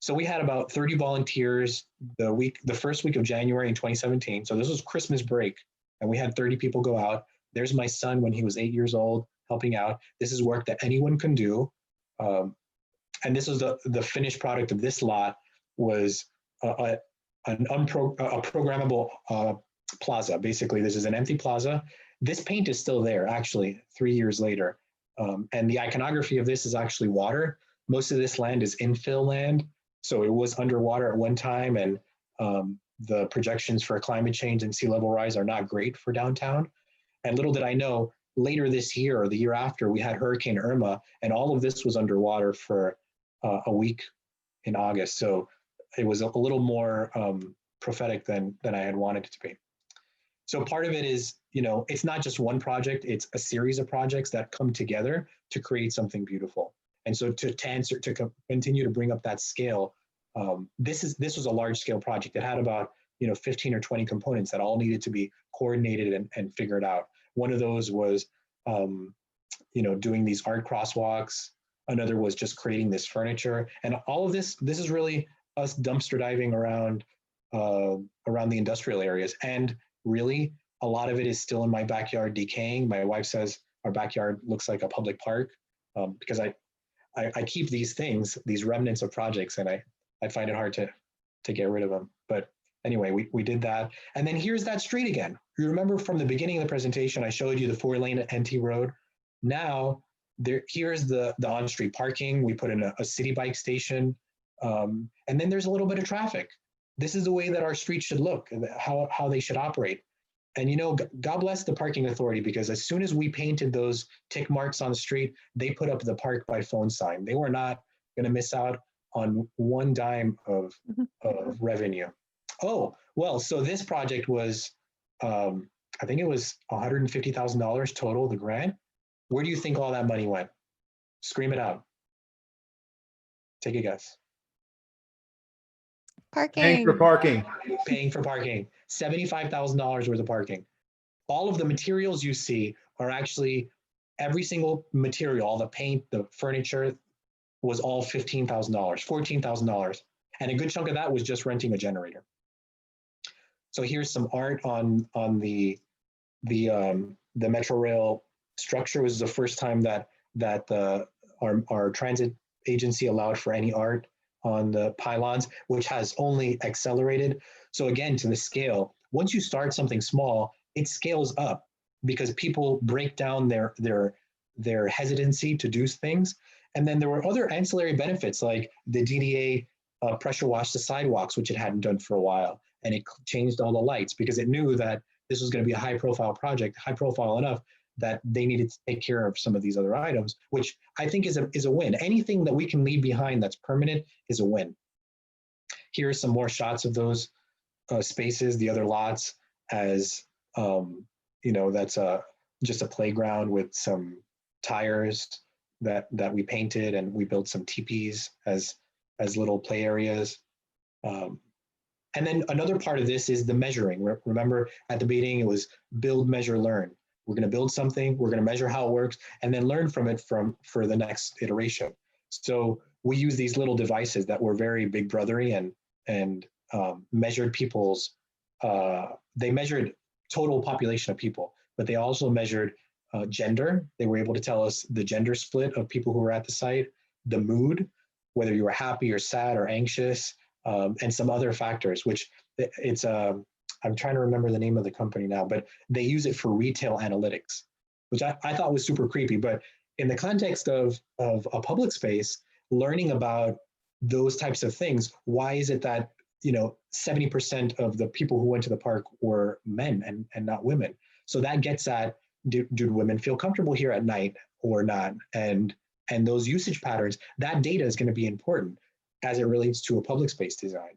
So we had about 30 volunteers the first week of January in 2017. So this was Christmas break, and we had 30 people go out. There's my son when he was 8 years old helping out. This is work that anyone can do. And this was the finished product of this lot was a programmable plaza. Basically, this is an empty plaza. This paint is still there, actually, 3 years later. And the iconography of this is actually water. Most of this land is infill land. So it was underwater at one time, and the projections for climate change and sea level rise are not great for downtown. And little did I know, later this year or the year after, we had Hurricane Irma, and all of this was underwater for a week in August. So it was a little more prophetic than I had wanted it to be. So part of it is, it's not just one project, it's a series of projects that come together to create something beautiful. And so to continue to bring up that scale, this was a large scale project. It had about 15 or 20 components that all needed to be coordinated and figured out. One of those was doing these art crosswalks. Another was just creating this furniture. And all of this is really us dumpster diving around the industrial areas. And really, a lot of it is still in my backyard decaying. My wife says our backyard looks like a public park because I keep these things, these remnants of projects, and I find it hard to get rid of them. But anyway, we did that. And then here's that street again. You remember from the beginning of the presentation, I showed you the 4-lane NT road. Now, here's the on-street parking. We put in a city bike station. And then there's a little bit of traffic. This is the way that our street should look, how they should operate. And God bless the parking authority, because as soon as we painted those tick marks on the street, they put up the park by phone sign. They were not going to miss out on one dime of revenue. Oh, well, so this project was, I think it was $150,000 total, the grant. Where do you think all that money went? Scream it out. Take a guess. Paying for Parking. parking. Paying for parking, $75,000 worth of parking. All of the materials you see are actually every single material, all the paint, the furniture was all $15,000, $14,000. And a good chunk of that was just renting a generator. So here's some art on the Metro Rail structure. It was the first time that our transit agency allowed for any art on the pylons, which has only accelerated. So again, to the scale, once you start something small, it scales up because people break down their hesitancy to do things. And then there were other ancillary benefits like the DDA pressure washed the sidewalks, which it hadn't done for a while. And it changed all the lights because it knew that this was going to be a high profile project, high profile enough that they needed to take care of some of these other items, which I think is a win. Anything that we can leave behind that's permanent is a win. Here are some more shots of those spaces, the other lots, as that's just a playground with some tires that we painted, and we built some teepees as little play areas. And then another part of this is the measuring. Remember at the beginning, it was build, measure, learn. We're going to build something, we're going to measure how it works, and then learn from it for the next iteration. So we use these little devices that were very big brothery and measured people's, they measured total population of people, but they also measured gender. They were able to tell us the gender split of people who were at the site, the mood, whether you were happy or sad or anxious, and some other factors, which it's I'm trying to remember the name of the company now, but they use it for retail analytics, which I thought was super creepy. But in the context of a public space, learning about those types of things, why is it that 70% of the people who went to the park were men and not women? So that gets at, do women feel comfortable here at night or not? And those usage patterns, that data is going to be important as it relates to a public space design.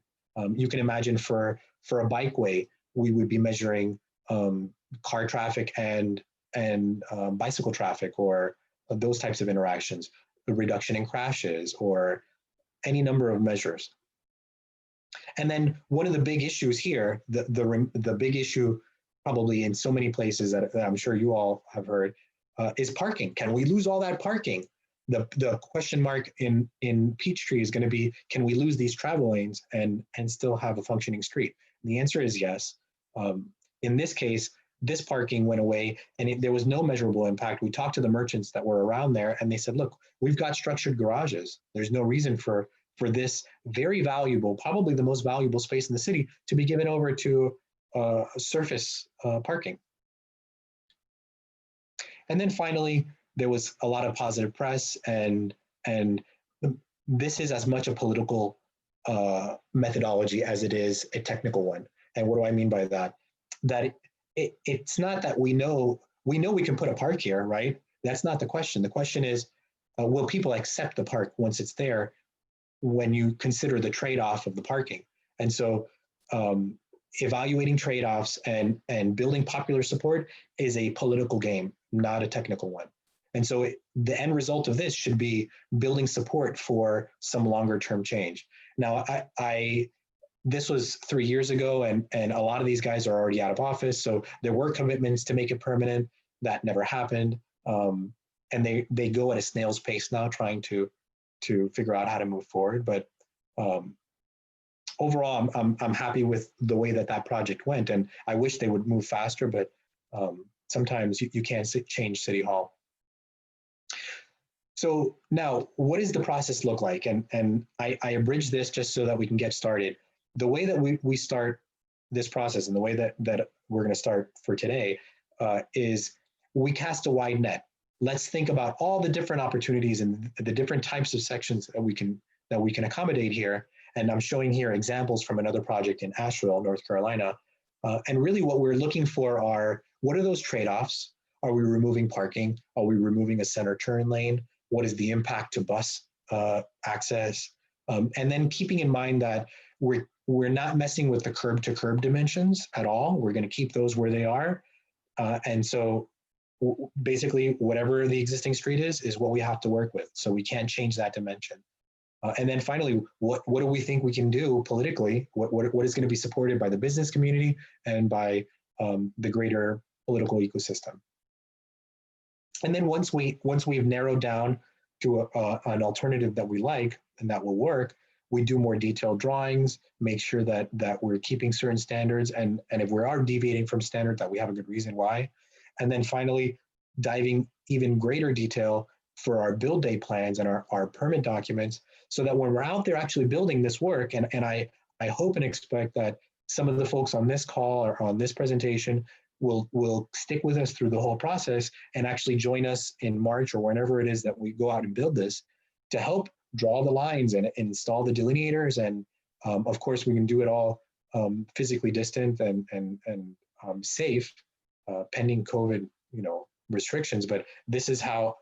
You can imagine for a bikeway, we would be measuring car traffic and bicycle traffic, or those types of interactions, the reduction in crashes, or any number of measures. And then one of the big issues here, the big issue probably in so many places that I'm sure you all have heard, is parking. Can we lose all that parking? The question mark in Peachtree is going to be, can we lose these travel lanes and still have a functioning street? And the answer is yes. In this case, this parking went away and there was no measurable impact. We talked to the merchants that were around there and they said, look, we've got structured garages. There's no reason for this very valuable, probably the most valuable space in the city, to be given over to surface parking. And then finally, there was a lot of positive press, and this is as much a political methodology as it is a technical one. And what do I mean by that? That it's not that we know we can put a park here, right? That's not the question. The question is, will people accept the park once it's there when you consider the trade-off of the parking? And so evaluating trade-offs and building popular support is a political game, not a technical one. And so the end result of this should be building support for some longer term change. Now, this was 3 years ago, and a lot of these guys are already out of office. So there were commitments to make it permanent. That never happened. And they go at a snail's pace now, trying to figure out how to move forward. But overall, I'm happy with the way that project went. And I wish they would move faster, but sometimes you can't change City Hall. So now, what does the process look like? And I abridged this just so that we can get started. The way that we start this process, and the way that we're going to start for today, is we cast a wide net. Let's think about all the different opportunities and the different types of sections that we can accommodate here. And I'm showing here examples from another project in Asheville, North Carolina. And really what we're looking for are, what are those trade-offs? Are we removing parking? Are we removing a center turn lane? What is the impact to bus access? And then keeping in mind that we're not messing with the curb to curb dimensions at all. We're going to keep those where they are. And so basically whatever the existing street is what we have to work with. So we can't change that dimension. And then finally, what do we think we can do politically? What is going to be supported by the business community and by the greater political ecosystem? And then once we've narrowed down to an alternative that we like and that will work, we do more detailed drawings, make sure that we're keeping certain standards, and if we are deviating from standard, that we have a good reason why. And then finally, diving even greater detail for our build day plans and our permit documents, so that when we're out there actually building this work, and I hope and expect that some of the folks on this call or on this presentation will stick with us through the whole process and actually join us in March or whenever it is that we go out and build this, to help draw the lines and install the delineators. And of course, we can do it all physically distant and safe, pending COVID, restrictions. But this is how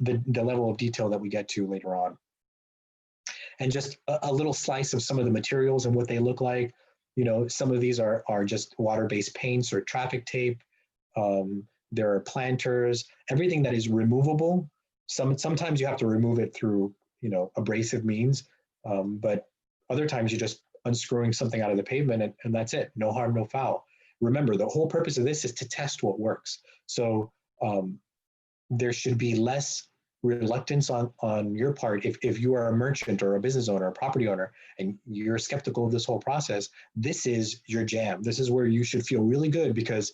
the level of detail that we get to later on. And just a little slice of some of the materials and what they look like. Some of these are just water-based paints or traffic tape. There are planters, everything that is removable. Sometimes you have to remove it through, abrasive means, but other times you're just unscrewing something out of the pavement and that's it. No harm, no foul. Remember, the whole purpose of this is to test what works. So there should be less reluctance on your part. If you are a merchant or a business owner, a property owner, and you're skeptical of this whole process, this is your jam. This is where you should feel really good, because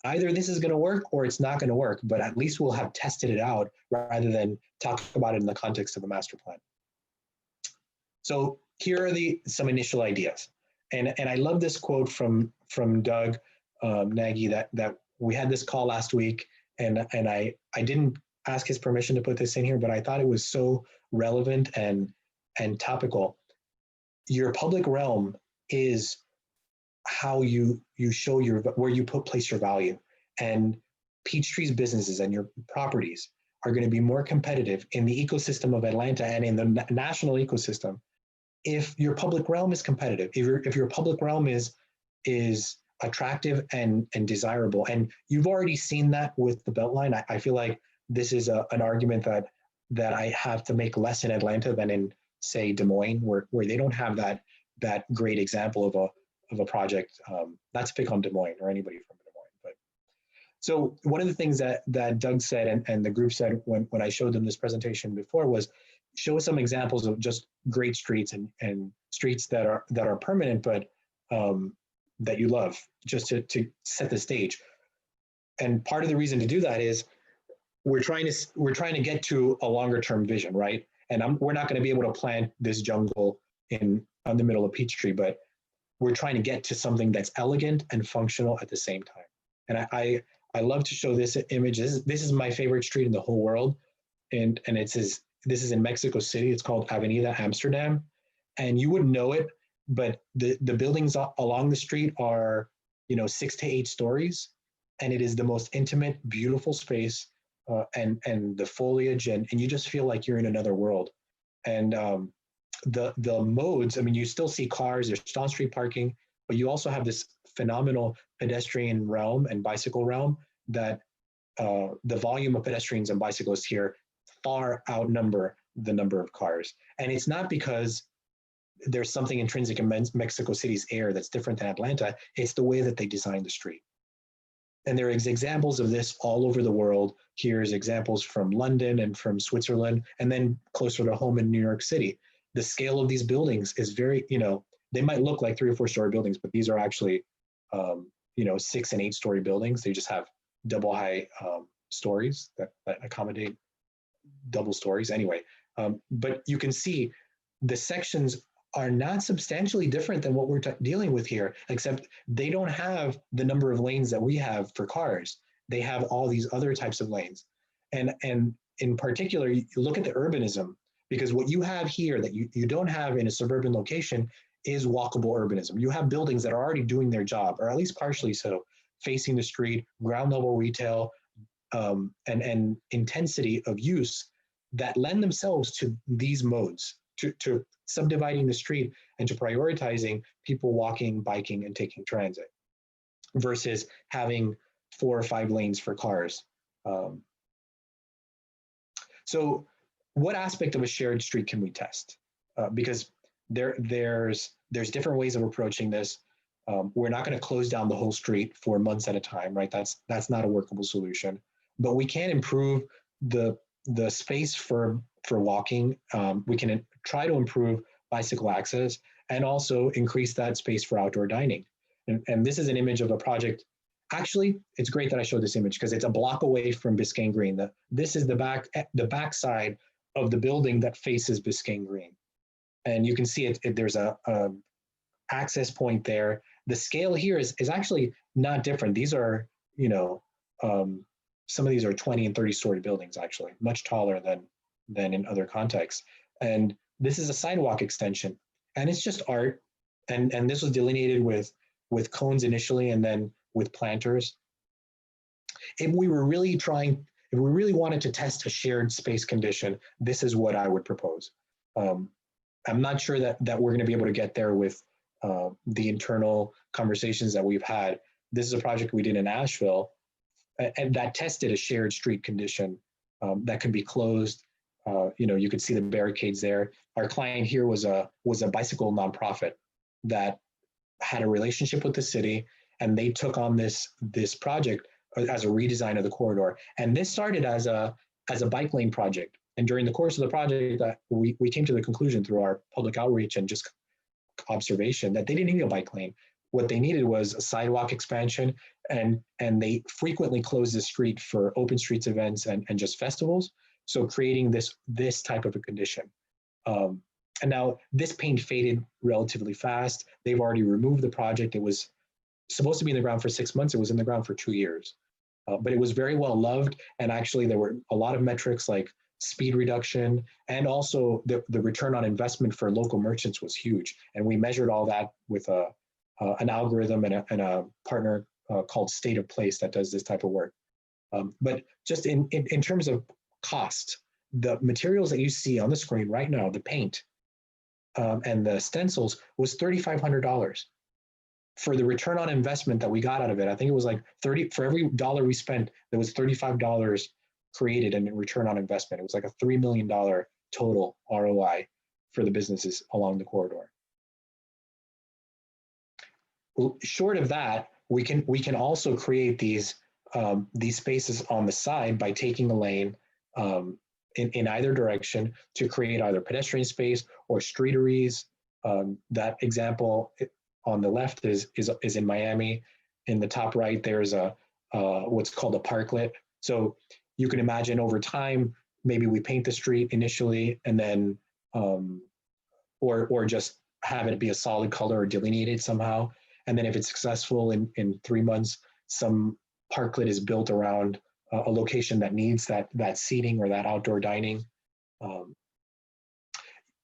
either this is going to work or it's not going to work, but at least we'll have tested it out rather than talk about it in the context of the master plan. So here are some initial ideas. And I love this quote from Doug Nagy that we had this call last week, and I didn't ask his permission to put this in here, but I thought it was so relevant and topical. Your public realm is how you show where you place your value. And Peachtree's businesses and your properties are going to be more competitive in the ecosystem of Atlanta and in the national ecosystem if your public realm is competitive, if your public realm is attractive and desirable. And you've already seen that with the Beltline. I feel like this is an argument that I have to make less in Atlanta than in, say, Des Moines, where they don't have that great example of a project. Not to pick on Des Moines or anybody from Des Moines, but so one of the things that Doug said and the group said when I showed them this presentation before was, show us some examples of just great streets and streets that are permanent, but that you love, just to set the stage. And part of the reason to do that is we're trying to get to a longer term vision, right? And we're not going to be able to plant this jungle in the middle of Peachtree, but we're trying to get to something that's elegant and functional at the same time. And I love to show this image. This is my favorite street in the whole world, and this is in Mexico City. It's called Avenida Amsterdam, and you wouldn't know it, but the buildings along the street are 6 to 8 stories, and it is the most intimate, beautiful space. And the foliage, and you just feel like you're in another world. And the modes, I mean, you still see cars, there's on-street parking, but you also have this phenomenal pedestrian realm and bicycle realm that the volume of pedestrians and bicyclists here far outnumber the number of cars. And it's not because there's something intrinsic in Mexico City's air that's different than Atlanta, it's the way that they designed the street. And there is examples of this all over the world. Here's examples from London and from Switzerland, and then closer to home in New York City. The scale of these buildings is very, they might look like 3 or 4 story buildings, but these are actually, 6 and 8 story buildings. They just have double high stories that accommodate double stories anyway. But you can see the sections are not substantially different than what we're dealing with here, except they don't have the number of lanes that we have for cars. They have all these other types of lanes. And in particular, you look at the urbanism, because what you have here that you don't have in a suburban location is walkable urbanism. You have buildings that are already doing their job, or at least partially so, facing the street, ground level retail, and intensity of use that lend themselves to these modes, to subdividing the street and to prioritizing people walking, biking, and taking transit versus having 4 or 5 lanes for cars. So what aspect of a shared street can we test? Because there's different ways of approaching this. We're not going to close down the whole street for months at a time, right? That's not a workable solution. But we can improve the space for walking. We can try to improve bicycle access and also increase that space for outdoor dining. And this is an image of a project. Actually, it's great that I showed this image because it's a block away from Biscayne Green. This is the back side of the building that faces Biscayne Green. And you can see there's a access point there. The scale here is actually not different. These are, some of these are 20 and 30-story buildings, actually, much taller than in other contexts. And this is a sidewalk extension. And it's just art. And this was delineated with cones initially and then with planters. If we really wanted to test a shared space condition, this is what I would propose. I'm not sure that we're going to be able to get there with the internal conversations that we've had. This is a project we did in Asheville, and that tested a shared street condition that can be closed. You could see the barricades there. Our client here was a bicycle nonprofit that had a relationship with the city, and they took on this project as a redesign of the corridor. And this started as a bike lane project. And during the course of the project, we came to the conclusion through our public outreach and just observation that they didn't need a bike lane. What they needed was a sidewalk expansion, and they frequently closed the street for open streets events and just festivals. So creating this type of a condition. And now this paint faded relatively fast. They've already removed the project. It was supposed to be in the ground for 6 months. It was in the ground for 2 years. But it was very well loved. And actually there were a lot of metrics like speed reduction, and also the return on investment for local merchants was huge. And we measured all that with an algorithm and a partner called State of Place that does this type of work. But just in terms of cost, the materials that you see on the screen right now, the paint and the stencils, was $3,500. For the return on investment that we got out of it, I think it was like 30, for every dollar we spent, there was $35 created in return on investment. It was like a $3 million total ROI for the businesses along the corridor. Short of that, we can also create these spaces on the side by taking a lane in either direction to create either pedestrian space or streeteries. That example on the left is in Miami. In the top right, there's what's called a parklet. So you can imagine over time, maybe we paint the street initially and then, or just have it be a solid color or delineated somehow. And then if it's successful in 3 months, some parklet is built around a location that needs that seating or that outdoor dining.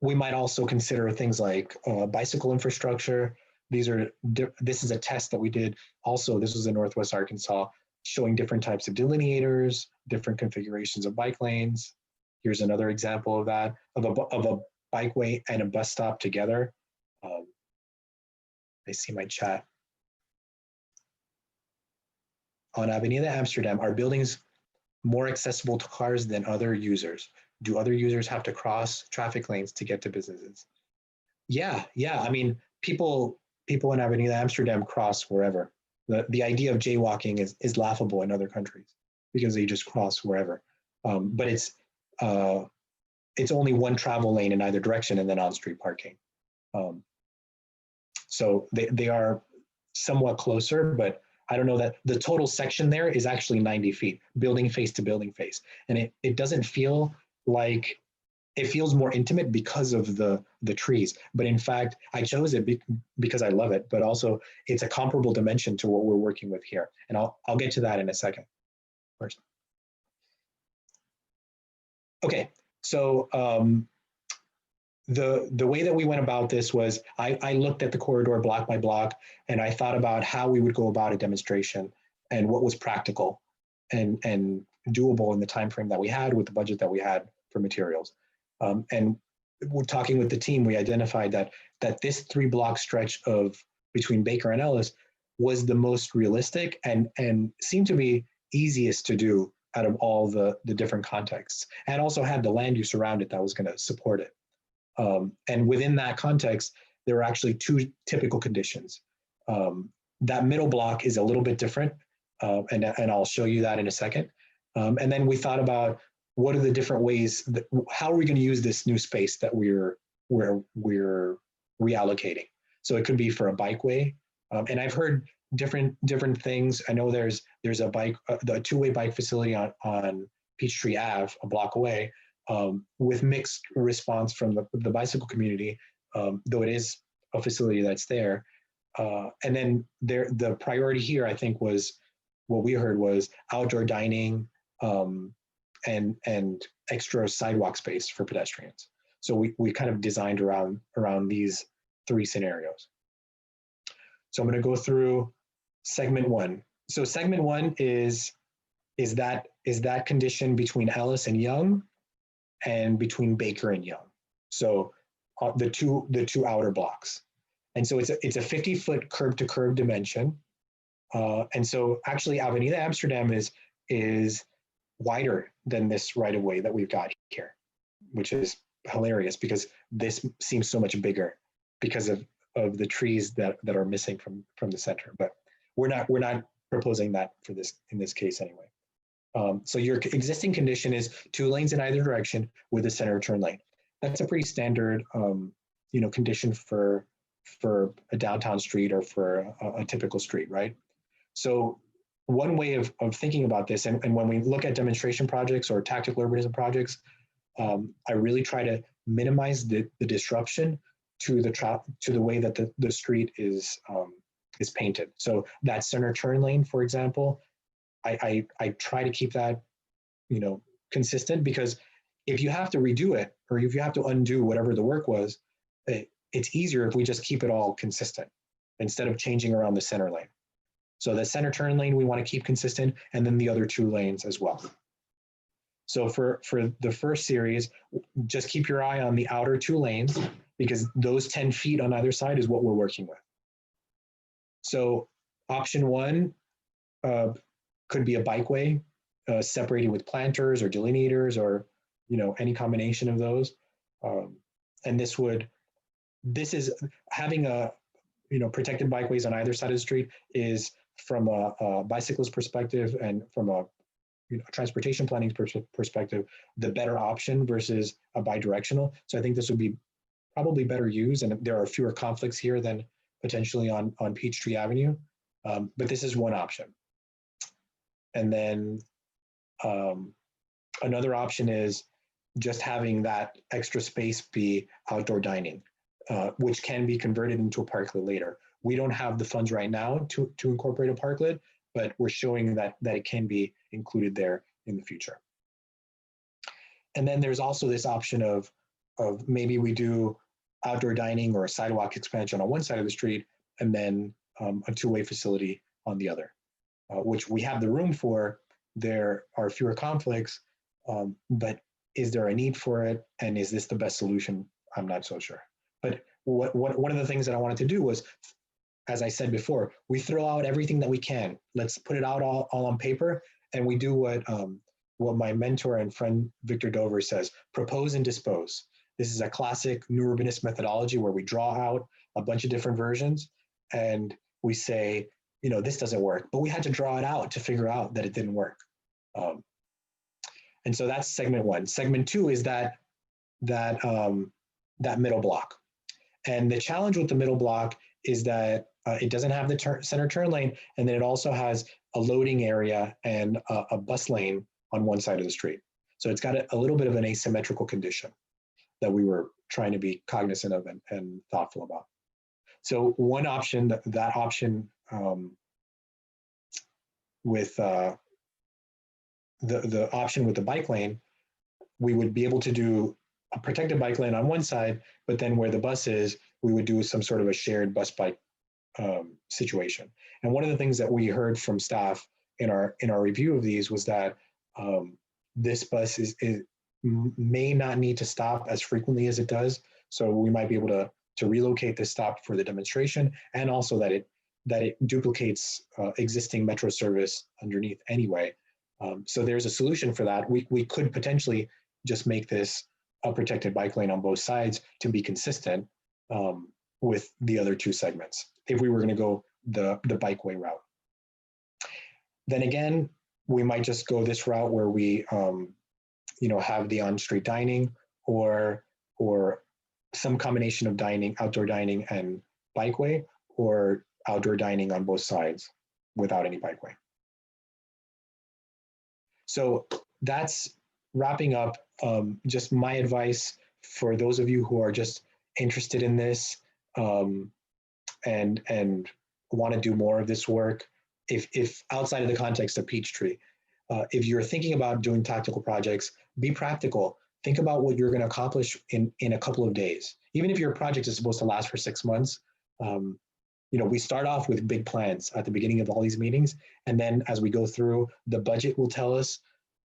We might also consider things like bicycle infrastructure. This is a test that we did. Also, this was in Northwest Arkansas, showing different types of delineators, different configurations of bike lanes. Here's another example of that, of a bikeway and a bus stop together. I see my chat. On Avenida Amsterdam, are buildings more accessible to cars than other users? Do other users have to cross traffic lanes to get to businesses? Yeah. I mean, people in Avenida Amsterdam cross wherever. The idea of jaywalking is laughable in other countries because they just cross wherever. But it's only one travel lane in either direction and then on-street parking. So they are somewhat closer, but I don't know that the total section there is actually 90 feet, building face to building face. And it doesn't feel like, it feels more intimate because of the trees. But in fact, I chose it because I love it, but also it's a comparable dimension to what we're working with here. And I'll get to that in a second. First. Okay, so the way that we went about this was I looked at the corridor block by block, and I thought about how we would go about a demonstration and what was practical and doable in the time frame that we had with the budget that we had for materials. And we're talking with the team, we identified that this 3-block stretch of between Baker and Ellis was the most realistic and seemed to be easiest to do out of all the different contexts, and also had the land use around it that was going to support it. And within that context, there are actually 2 typical conditions. That middle block is a little bit different, and I'll show you that in a second. And then we thought about what are the different ways that, how are we going to use this new space that we're reallocating. So it could be for a bikeway, and I've heard different things. I know there's a bike, the 2-way bike facility on Peachtree Ave, a block away, with mixed response from the bicycle community, though it is a facility that's there. And then the priority here, I think, was what we heard was outdoor dining and extra sidewalk space for pedestrians. So we kind of designed around these 3 scenarios. So I'm going to go through segment 1. So segment 1 is that condition between Ellis and Young, and between Baker and Young. So the two outer blocks. And so it's a 50-foot curb to curb dimension. And so actually Avenida Amsterdam is wider than this right of way that we've got here, which is hilarious because this seems so much bigger because of the trees that are missing from the center. But we're not proposing that for this in this case anyway. So your existing condition is 2 lanes in either direction with a center turn lane. That's a pretty standard condition for a downtown street or for a typical street, right? So one way of thinking about this, and when we look at demonstration projects or tactical urbanism projects, I really try to minimize the disruption to the way that the street is painted. So that center turn lane, for example, I try to keep that consistent, because if you have to redo it or if you have to undo whatever the work was, it's easier if we just keep it all consistent instead of changing around the center lane. So the center turn lane we want to keep consistent, and then the other 2 lanes as well. So for the first series, just keep your eye on the outer 2 lanes, because those 10 feet on either side is what we're working with. So option 1 could be a bikeway separated with planters or delineators or any combination of those. And this is having a protected bikeways on either side of the street is, from a bicyclist perspective and from a transportation planning perspective, the better option versus a bidirectional. So I think this would be probably better used, and there are fewer conflicts here than potentially on Peachtree Avenue. But this is one option. And then another option is just having that extra space be outdoor dining, which can be converted into a parklet later. We don't have the funds right now to incorporate a parklet, but we're showing that it can be included there in the future. And then there's also this option of maybe we do outdoor dining or a sidewalk expansion on one side of the street, and then a 2-way facility on the other, which we have the room for. There are fewer conflicts, but is there a need for it? And is this the best solution? I'm not so sure. But one of the things that I wanted to do was, as I said before, we throw out everything that we can. Let's put it out all on paper, and we do what my mentor and friend Victor Dover says: propose and dispose. This is a classic new urbanist methodology where we draw out a bunch of different versions and we say, this doesn't work, but we had to draw it out to figure out that it didn't work. And so that's segment 1. Segment 2 is that middle block. And the challenge with the middle block is that it doesn't have the center turn lane, and then it also has a loading area and a bus lane on one side of the street. So it's got a little bit of an asymmetrical condition that we were trying to be cognizant of and thoughtful about. So one option, that option with the option with the bike lane, we would be able to do a protected bike lane on one side, but then where the bus is, we would do some sort of a shared bus bike situation. And one of the things that we heard from staff in our review of these was that this bus may not need to stop as frequently as it does. So we might be able to relocate this stop for the demonstration, and also that it duplicates existing metro service underneath anyway. So there's a solution for that. We could potentially just make this a protected bike lane on both sides to be consistent with the other two segments, if we were going to go the bikeway route. Then again, we might just go this route where we have the on-street dining, or some combination of dining, outdoor dining and bikeway, or outdoor dining on both sides without any bikeway. So that's wrapping up just my advice for those of you who are just interested in this and want to do more of this work. If outside of the context of Peachtree, if you're thinking about doing tactical projects, be practical. Think about what you're going to accomplish in a couple of days. Even if your project is supposed to last for 6 months, we start off with big plans at the beginning of all these meetings, and then as we go through, the budget will tell us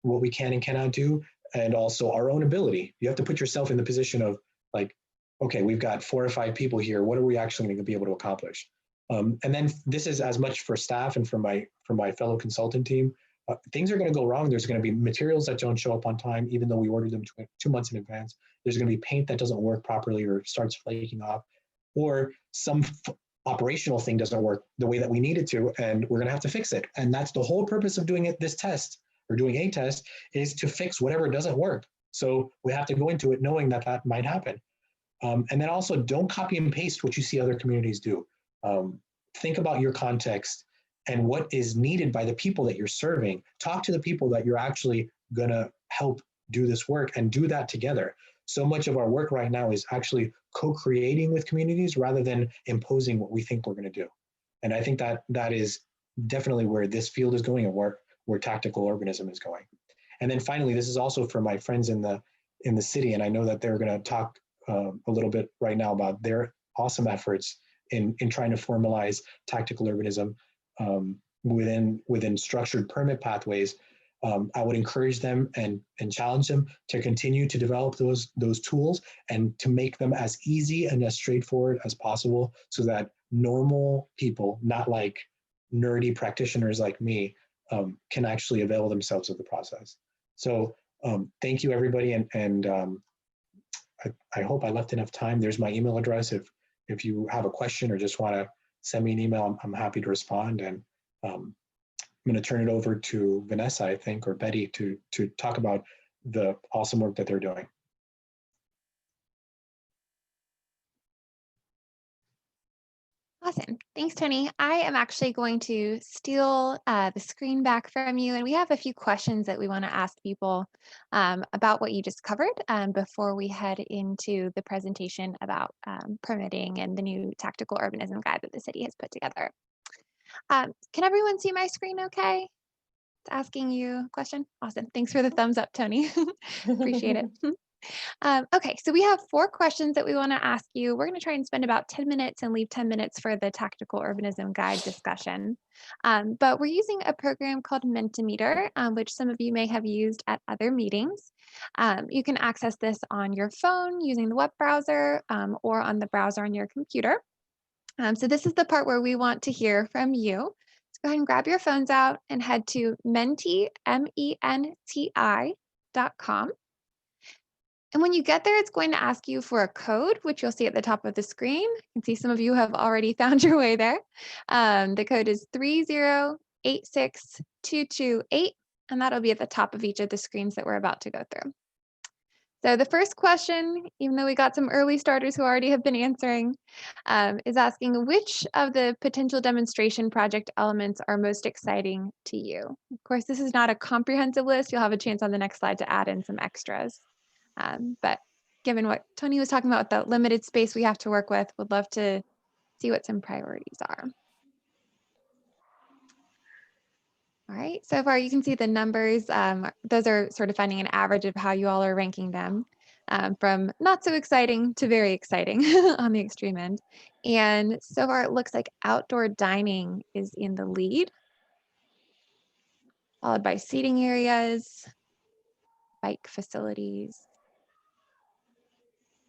what we can and cannot do, and also our own ability. You have to put yourself in the position of like, okay, we've got 4 or 5 people here. What are we actually going to be able to accomplish? And then this is as much for staff and for my fellow consultant team. Things are going to go wrong. There's going to be materials that don't show up on time, even though we ordered them 2 months in advance. There's going to be paint that doesn't work properly or starts flaking off, or some operational thing doesn't work the way that we need it to, and we're going to have to fix it. And that's the whole purpose of doing this test, or doing a test, is to fix whatever doesn't work. So we have to go into it knowing that that might happen. And then also, don't copy and paste what you see other communities do. Think about your context and what is needed by the people that you're serving. Talk to the people that you're actually going to help do this work, and do that together. So much of our work right now is actually co-creating with communities rather than imposing what we think we're going to do. And I think that is definitely where this field is going, and where tactical urbanism is going. And then finally, this is also for my friends in the city, and I know that they're going to talk a little bit right now about their awesome efforts in trying to formalize tactical urbanism within structured permit pathways. I would encourage them and challenge them to continue to develop those tools, and to make them as easy and as straightforward as possible, so that normal people, not like nerdy practitioners like me, can actually avail themselves of the process. So thank you, everybody, and I hope I left enough time. There's my email address. If you have a question or just want to send me an email, I'm happy to respond. And I'm going to turn it over to Vanessa, I think, or Betty, to talk about the awesome work that they're doing. Awesome. Thanks, Tony. I am actually going to steal the screen back from you, and we have a few questions that we want to ask people about what you just covered before we head into the presentation about permitting and the new tactical urbanism guide that the city has put together. Can everyone see my screen okay? It's asking you a question. Awesome. Thanks for the thumbs up, Tony. Appreciate it. Okay, so we have 4 questions that we want to ask you. We're going to try and spend about 10 minutes and leave 10 minutes for the tactical urbanism guide discussion. But we're using a program called Mentimeter, which some of you may have used at other meetings. You can access this on your phone using the web browser or on the browser on your computer. So this is the part where we want to hear from you. So go ahead and grab your phones out and head to menti, MENTI.com. And when you get there, it's going to ask you for a code, which you'll see at the top of the screen. You can see some of you have already found your way there. The code is 3086228, and that'll be at the top of each of the screens that we're about to go through. So the first question, even though we got some early starters who already have been answering, is asking which of the potential demonstration project elements are most exciting to you? Of course, this is not a comprehensive list. You'll have a chance on the next slide to add in some extras. But given what Tony was talking about with the limited space we have to work with, would love to see what some priorities are. All right, so far you can see the numbers. Those are sort of finding an average of how you all are ranking them, from not so exciting to very exciting on the extreme end. And so far it looks like outdoor dining is in the lead, followed by seating areas, bike facilities.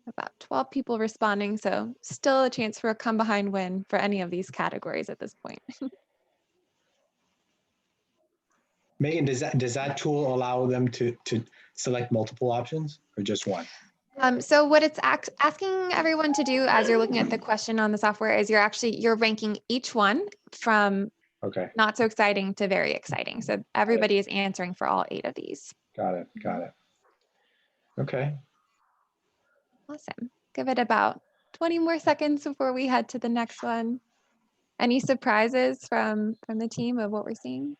About 12 people responding, so still a chance for a come behind win for any of these categories at this point. Megan, does that tool allow them to select multiple options or just one? So what it's asking everyone to do as you're looking at the question on the software is you're ranking each one from Okay, not so exciting to very exciting. So everybody is answering for all 8 of these. got it. Okay. Awesome. Give it about 20 more seconds before we head to the next one. Any surprises from the team of what we're seeing?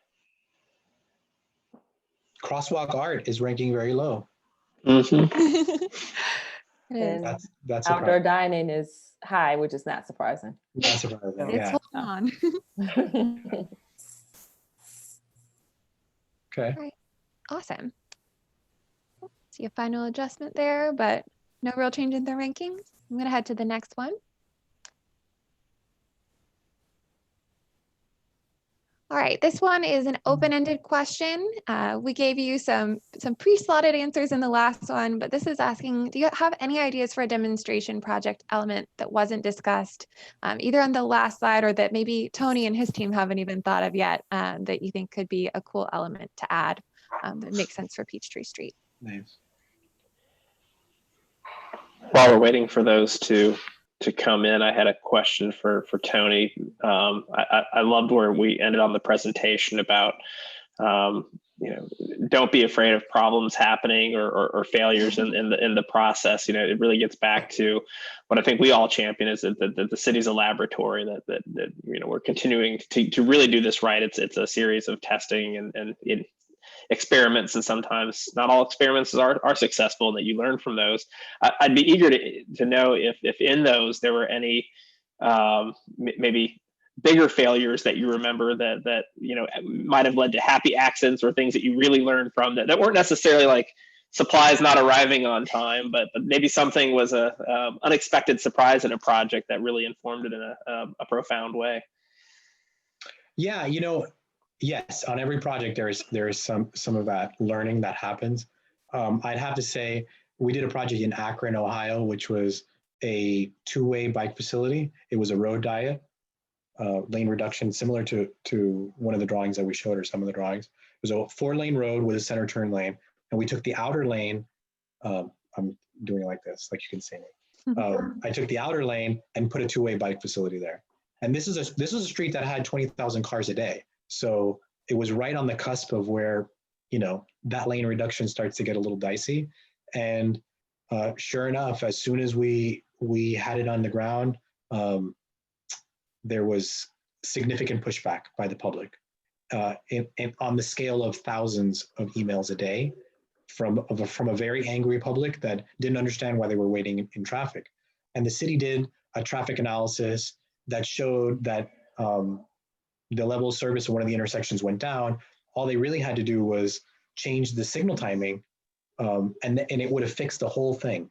Crosswalk art is ranking very low. Mhm. It is. And That's outdoor surprising. dining is high, which is not surprising. Not surprising. It's Yeah. holding on. Okay. Right. Awesome. See a final adjustment there, but no real change in the rankings. I'm going to head to the next one. All right, this one is an open-ended question. We gave you some pre-slotted answers in the last one, but this is asking, do you have any ideas for a demonstration project element that wasn't discussed either on the last slide or that maybe Tony and his team haven't even thought of yet that you think could be a cool element to add that makes sense for Peachtree Street? Nice. While we're waiting for those to come in, I had a question for Tony. I loved where we ended on the presentation about don't be afraid of problems happening or failures in the process. It really gets back to what I think we all champion is that the city's a laboratory, that we're continuing to really do this right. It's a series of testing and experiments, and sometimes not all experiments are successful, and that you learn from those. I'd be eager to know if in those there were any maybe bigger failures that you remember that might have led to happy accidents, or things that you really learned from that weren't necessarily like supplies not arriving on time, but maybe something was a unexpected surprise in a project that really informed it in a profound way. Yeah, yes, on every project there is some of that learning that happens. I'd have to say we did a project in Akron, Ohio, which was a 2-way bike facility. It was a road diet, lane reduction, similar to one of the drawings that we showed, or some of the drawings. It was a 4-lane road with a center turn lane, and we took the outer lane. I'm doing it like this, like you can see me. I took the outer lane and put a 2-way bike facility there. And this is a street that had 20,000 cars a day. So it was right on the cusp of where, that lane reduction starts to get a little dicey. And sure enough, as soon as we had it on the ground, there was significant pushback by the public on the scale of thousands of emails a day from a very angry public that didn't understand why they were waiting in traffic. And the city did a traffic analysis that showed that the level of service of one of the intersections went down. All they really had to do was change the signal timing, and it would have fixed the whole thing.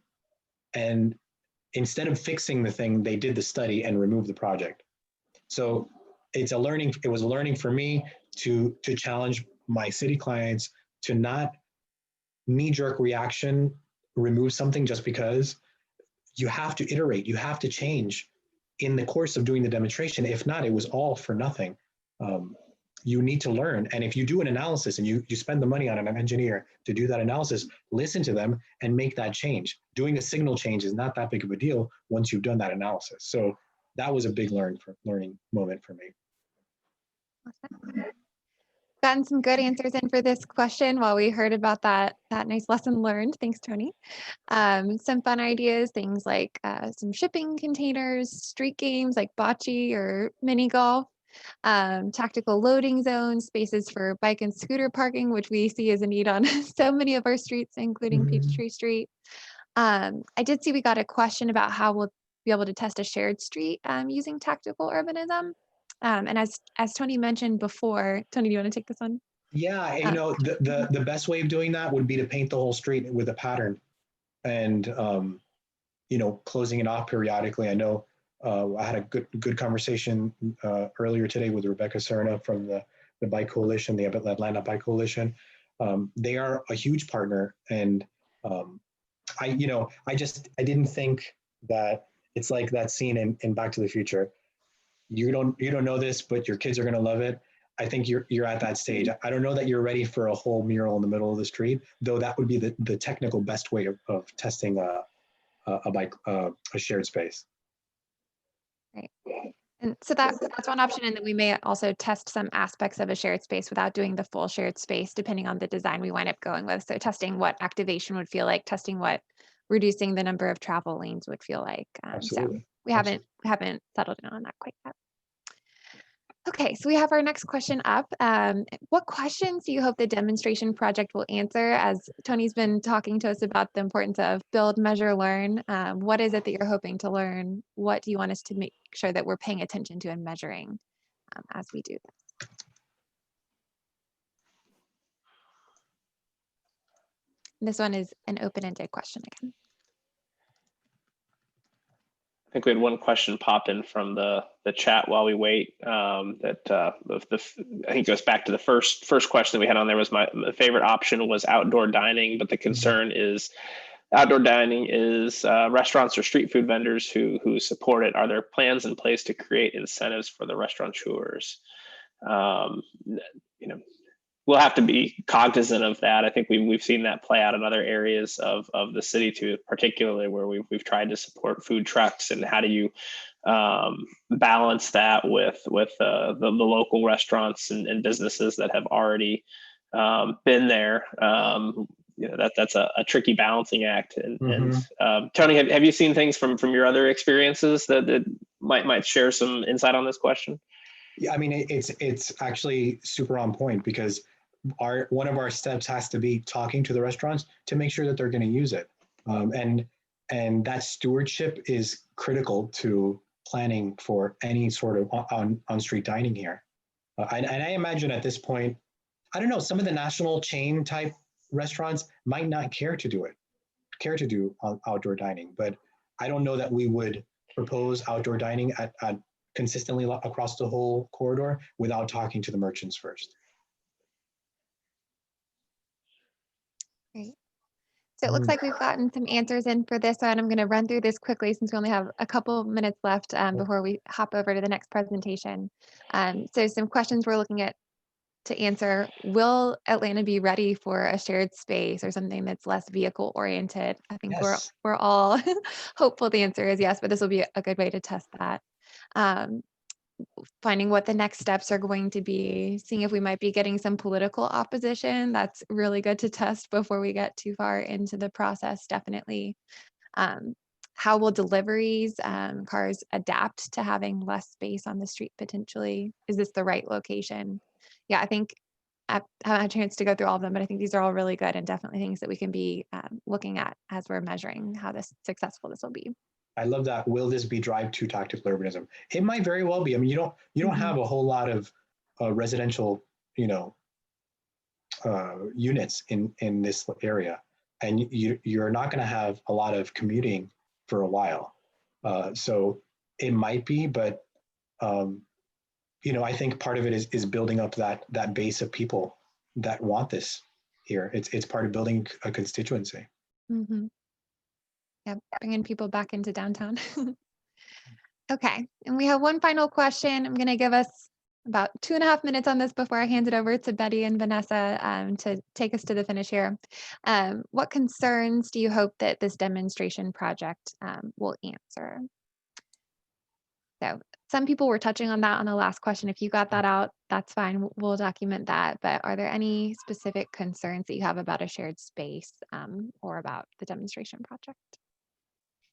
And instead of fixing the thing, they did the study and removed the project. So it was a learning for me to challenge my city clients to not knee-jerk reaction, remove something just because. You have to iterate, you have to change in the course of doing the demonstration. If not, it was all for nothing. You need to learn. And if you do an analysis and you spend the money on an engineer to do that analysis, listen to them and make that change. Doing a signal change is not that big of a deal once you've done that analysis. So that was a big learning moment for me. Awesome. Gotten some good answers in for this question while we heard about that nice lesson learned. Thanks, Tony. Some fun ideas, things like some shipping containers, street games like bocce or mini golf, tactical loading zones, spaces for bike and scooter parking, which we see as a need on so many of our streets, including Peachtree Street. I did see we got a question about how we'll be able to test a shared street using tactical urbanism. And as Tony mentioned before, Tony, do you want to take this one? Yeah, the best way of doing that would be to paint the whole street with a pattern, and closing it off periodically. I know I had a good conversation earlier today with Rebecca Serna from the Bike Coalition, the Atlanta Bike Coalition. They are a huge partner, and I didn't think that it's like that scene in Back to the Future. You don't know this, but your kids are going to love it. I think you're at that stage. I don't know that you're ready for a whole mural in the middle of the street, though that would be the technical best way of testing a shared space. Right. And so that's one option. And then we may also test some aspects of a shared space without doing the full shared space, depending on the design we wind up going with. So testing what activation would feel like, testing what reducing the number of travel lanes would feel like. So Absolutely. we haven't settled in on that quite yet. Okay, so we have our next question up. What questions do you hope the demonstration project will answer? As Tony's been talking to us about the importance of build, measure, learn. What is it that you're hoping to learn? What do you want us to make sure that we're paying attention to and measuring as we do this? This one is an open-ended question again. I think we had one question pop in from the chat while we wait. I think goes back to the first question that we had on there. Was my favorite option was outdoor dining, but the concern is outdoor dining is restaurants or street food vendors who support it. Are there plans in place to create incentives for the restaurateurs? We'll have to be cognizant of that. I think we've seen that play out in other areas of the city too, particularly where we've tried to support food trucks. And how do you balance that with the local restaurants and businesses that have already been there? That's a tricky balancing act. And Tony, have you seen things from your other experiences that might share some insight on this question? Yeah, I mean, it's actually super on point, because one of our steps has to be talking to the restaurants to make sure that they're going to use it. And that stewardship is critical to planning for any sort of on-street dining here. And I imagine at this point, I don't know, some of the national chain type restaurants might not care to do outdoor dining, but I don't know that we would propose outdoor dining at consistently across the whole corridor without talking to the merchants first. Great. So it looks like we've gotten some answers in for this one. I'm going to run through this quickly since we only have a couple minutes left before we hop over to the next presentation. So some questions we're looking at to answer. Will Atlanta be ready for a shared space or something that's less vehicle oriented? I think Yes. we're all hopeful the answer is yes, but this will be a good way to test that. Finding what the next steps are going to be, seeing if we might be getting some political opposition. That's really good to test before we get too far into the process, definitely. How will deliveries, cars adapt to having less space on the street potentially? Is this the right location? Yeah, I think I haven't had a chance to go through all of them, but I think these are all really good and definitely things that we can be looking at as we're measuring how successful this will be. I love that. Will this be drive to tactical urbanism? It might very well be. I mean, you don't have a whole lot of residential, units in this area, and you're not going to have a lot of commuting for a while. So it might be, but I think part of it is building up that base of people that want this here. It's part of building a constituency. Mm-hmm. Yeah, bringing people back into downtown. Okay, and we have one final question. I'm going to give us about 2.5 minutes on this before I hand it over to Betty and Vanessa to take us to the finish here. What concerns do you hope that this demonstration project will answer? So some people were touching on that on the last question. If you got that out, that's fine. We'll document that. But are there any specific concerns that you have about a shared space or about the demonstration project?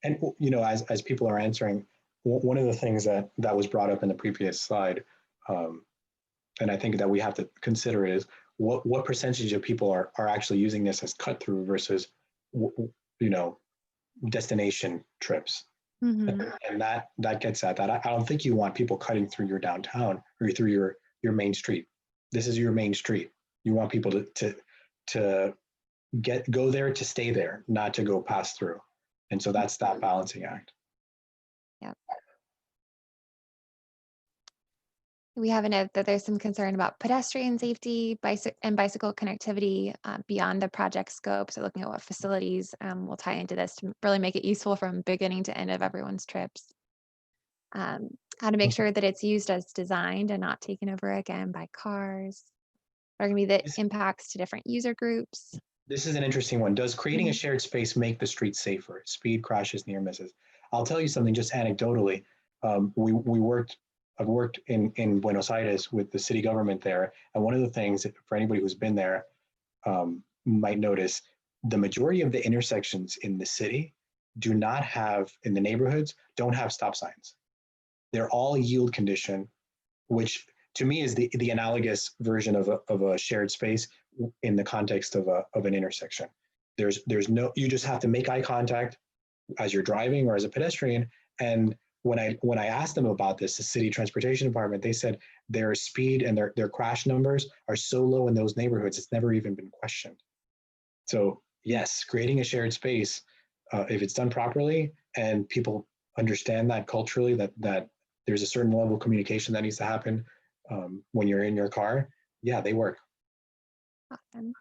And as people are answering, one of the things that was brought up in the previous slide, and I think that we have to consider is what percentage of people are actually using this as cut through versus destination trips. Mm-hmm. And that gets at that. I don't think you want people cutting through your downtown or through your main street. This is your main street. You want people to go there to stay there, not to go pass through. And so that's that balancing act. Yeah. We have a note that there's some concern about pedestrian safety, bicycle connectivity beyond the project scope. So looking at what facilities will tie into this to really make it useful from beginning to end of everyone's trips. How to make sure that it's used as designed and not taken over again by cars. There are going to be the impacts to different user groups. This is an interesting one. Does creating a shared space make the streets safer? Speed, crashes, near misses. I'll tell you something just anecdotally. I've worked in Buenos Aires with the city government there. And one of the things, for anybody who's been there, might notice, the majority of the intersections in the city do not have, in the neighborhoods, don't have stop signs. They're all yield condition, which to me is the analogous version of a shared space in the context of an intersection. There's no, you just have to make eye contact as you're driving or as a pedestrian. And when I asked them about this, the city transportation department, they said their speed and their crash numbers are so low in those neighborhoods, it's never even been questioned. So yes, creating a shared space, if it's done properly and people understand that culturally, that there's a certain level of communication that needs to happen when you're in your car, yeah, they work. Awesome.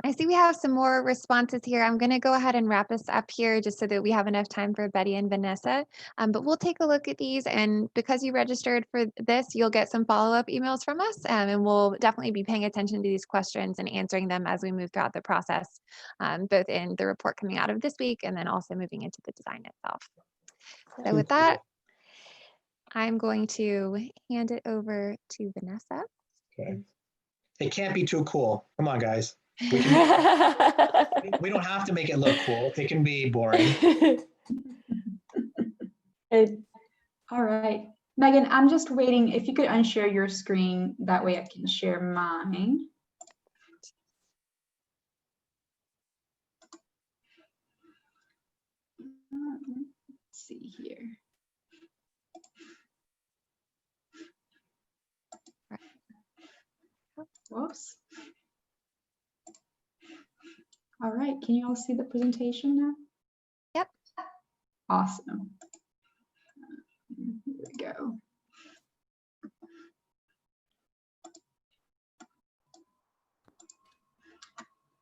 I see we have some more responses here. I'm going to go ahead and wrap us up here just so that we have enough time for Betty and Vanessa. But we'll take a look at these, and because you registered for this, you'll get some follow-up emails from us, and we'll definitely be paying attention to these questions and answering them as we move throughout the process, both in the report coming out of this week and then also moving into the design itself. So with that, I'm going to hand it over to Vanessa. Okay. It can't be too cool. Come on, guys. We don't have to make it look cool. It can be boring. All right. Megan, I'm just waiting. If you could unshare your screen, that way I can share mine. Let's see here. Whoops. All right, can you all see the presentation now? Yep. Awesome. Here we go.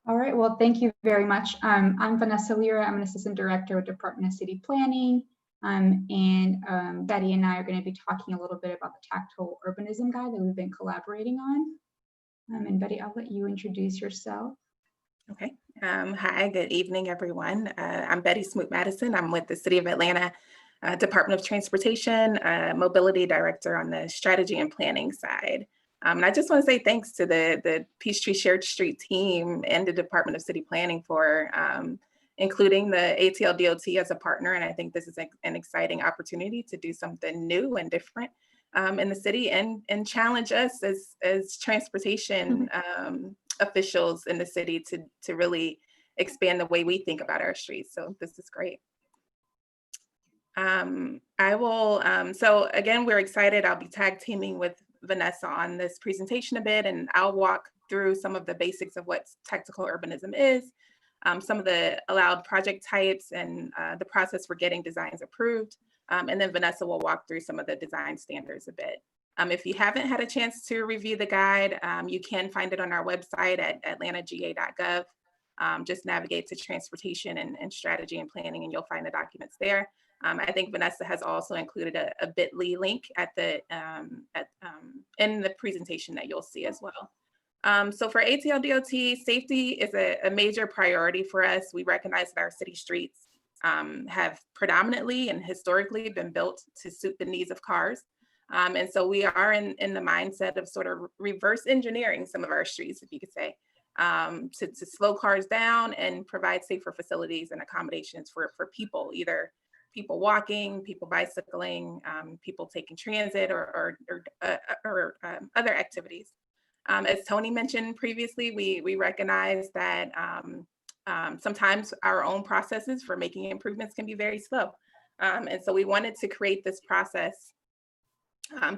All right, well, thank you very much. I'm Vanessa Lira. I'm an assistant director with Department of City Planning. Betty and I are going to be talking a little bit about the Tactile Urbanism Guide that we've been collaborating on. And Betty, I'll let you introduce yourself. Okay. Hi, good evening, everyone. I'm Betty Smoot-Madison. I'm with the City of Atlanta Department of Transportation, Mobility Director on the Strategy and Planning side. And I just want to say thanks to the Peachtree Shared Street team and the Department of City Planning for including the ATL DOT as a partner. And I think this is an exciting opportunity to do something new and different in the city and challenge us as transportation officials in the city to really expand the way we think about our streets. So this is great. I will, so again, we're excited. I'll be tag teaming with Vanessa on this presentation a bit, and I'll walk through some of the basics of what tactical urbanism is, some of the allowed project types and the process for getting designs approved. And then Vanessa will walk through some of the design standards a bit. If you haven't had a chance to review the guide, you can find it on our website at atlantagA.gov. Just navigate to transportation and strategy and planning, and you'll find the documents there. I think Vanessa has also included a bit.ly link at the in the presentation that you'll see as well. So for ATL DOT, safety is a major priority for us. We recognize that our city streets have predominantly and historically been built to suit the needs of cars. And so we are in the mindset of sort of reverse engineering some of our streets, if you could say, to slow cars down and provide safer facilities and accommodations for people, either people walking, people bicycling, people taking transit or other activities. As Tony mentioned previously, we recognize that sometimes our own processes for making improvements can be very slow. And so we wanted to create this process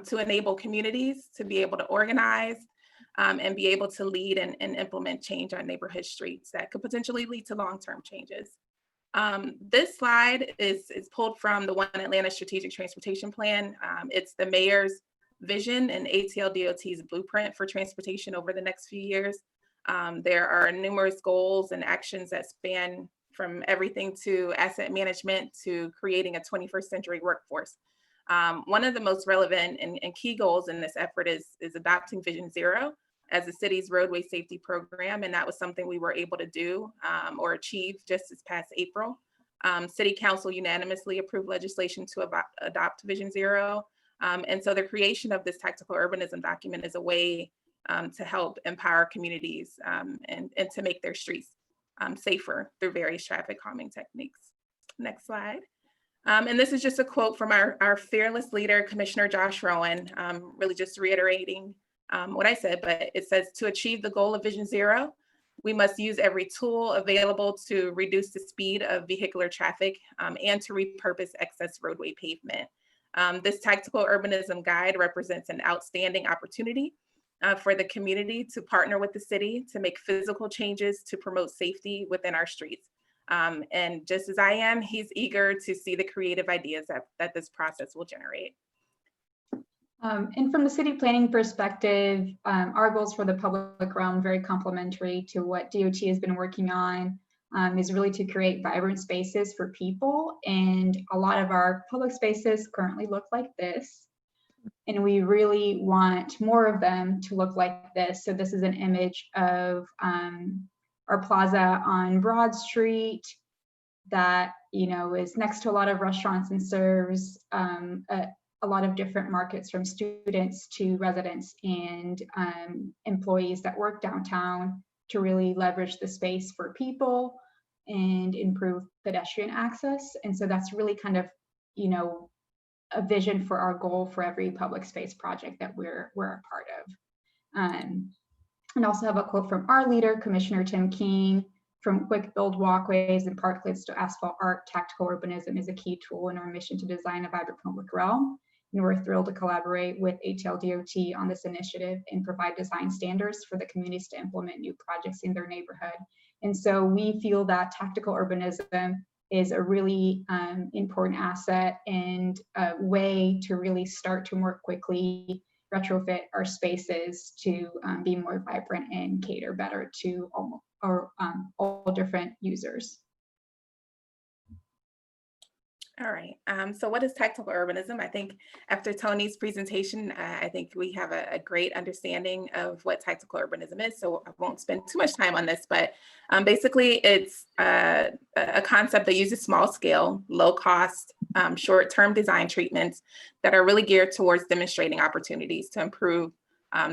to enable communities to be able to organize and be able to lead and implement change on neighborhood streets that could potentially lead to long-term changes. This slide is pulled from the One Atlanta Strategic Transportation Plan. It's the mayor's vision and ATL DOT's blueprint for transportation over the next few years. There are numerous goals and actions that span from everything to asset management to creating a 21st century workforce. One of the most relevant and key goals in this effort is adopting Vision Zero as the city's roadway safety program. And that was something we were able to do or achieve just this past April. City Council unanimously approved legislation to adopt Vision Zero. And so the creation of this tactical urbanism document is a way to help empower communities and to make their streets safer through various traffic calming techniques. Next slide. And this is just a quote from our fearless leader, Commissioner Josh Rowan, really just reiterating what I said, but it says, to achieve the goal of Vision Zero, we must use every tool available to reduce the speed of vehicular traffic and to repurpose excess roadway pavement. This tactical urbanism guide represents an outstanding opportunity for the community to partner with the city to make physical changes to promote safety within our streets. And just as I am, he's eager to see the creative ideas that this process will generate. And from the city planning perspective, our goals for the public realm very complementary to what DOT has been working on, is really to create vibrant spaces for people. And a lot of our public spaces currently look like this. And we really want more of them to look like this. So this is an image of our plaza on Broad Street that, you know, is next to a lot of restaurants and serves a lot of different markets, from students to residents and employees that work downtown, to really leverage the space for people and improve pedestrian access. And so that's really kind of, you know, a vision for our goal for every public space project that we're a part of. And also have a quote from our leader, Commissioner Tim King, from quick build walkways and parklets to asphalt art, tactical urbanism is a key tool in our mission to design a vibrant public realm. And we're thrilled to collaborate with ATL DOT on this initiative and provide design standards for the communities to implement new projects in their neighborhood. And so we feel that tactical urbanism is a really important asset and a way to really start to more quickly retrofit our spaces to be more vibrant and cater better to all different users. All right, so what is tactical urbanism? I think after Tony's presentation, I think we have a great understanding of what tactical urbanism is, so I won't spend too much time on this, but basically it's a concept that uses small scale, low cost, short-term design treatments that are really geared towards demonstrating opportunities to improve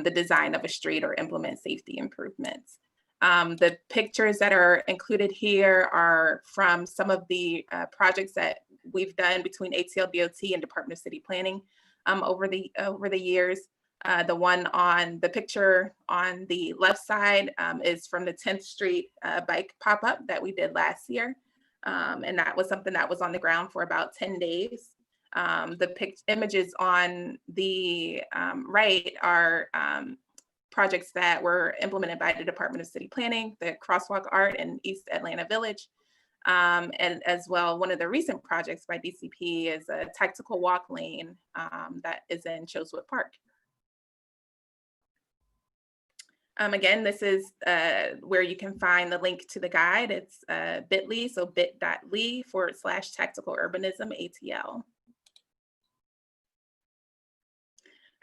the design of a street or implement safety improvements. The pictures that are included here are from some of the projects that we've done between ATL DOT and Department of City Planning over the years. The one on the picture on the left side is from the 10th Street bike pop-up that we did last year. And that was something that was on the ground for about 10 days. The images on the right are projects that were implemented by the Department of City Planning, the crosswalk art in East Atlanta Village. And as well, one of the recent projects by DCP is a tactical walk lane that is in Chosewood Park. Again, this is where you can find the link to the guide. It's bit.ly, so bit.ly/tactical urbanism ATL.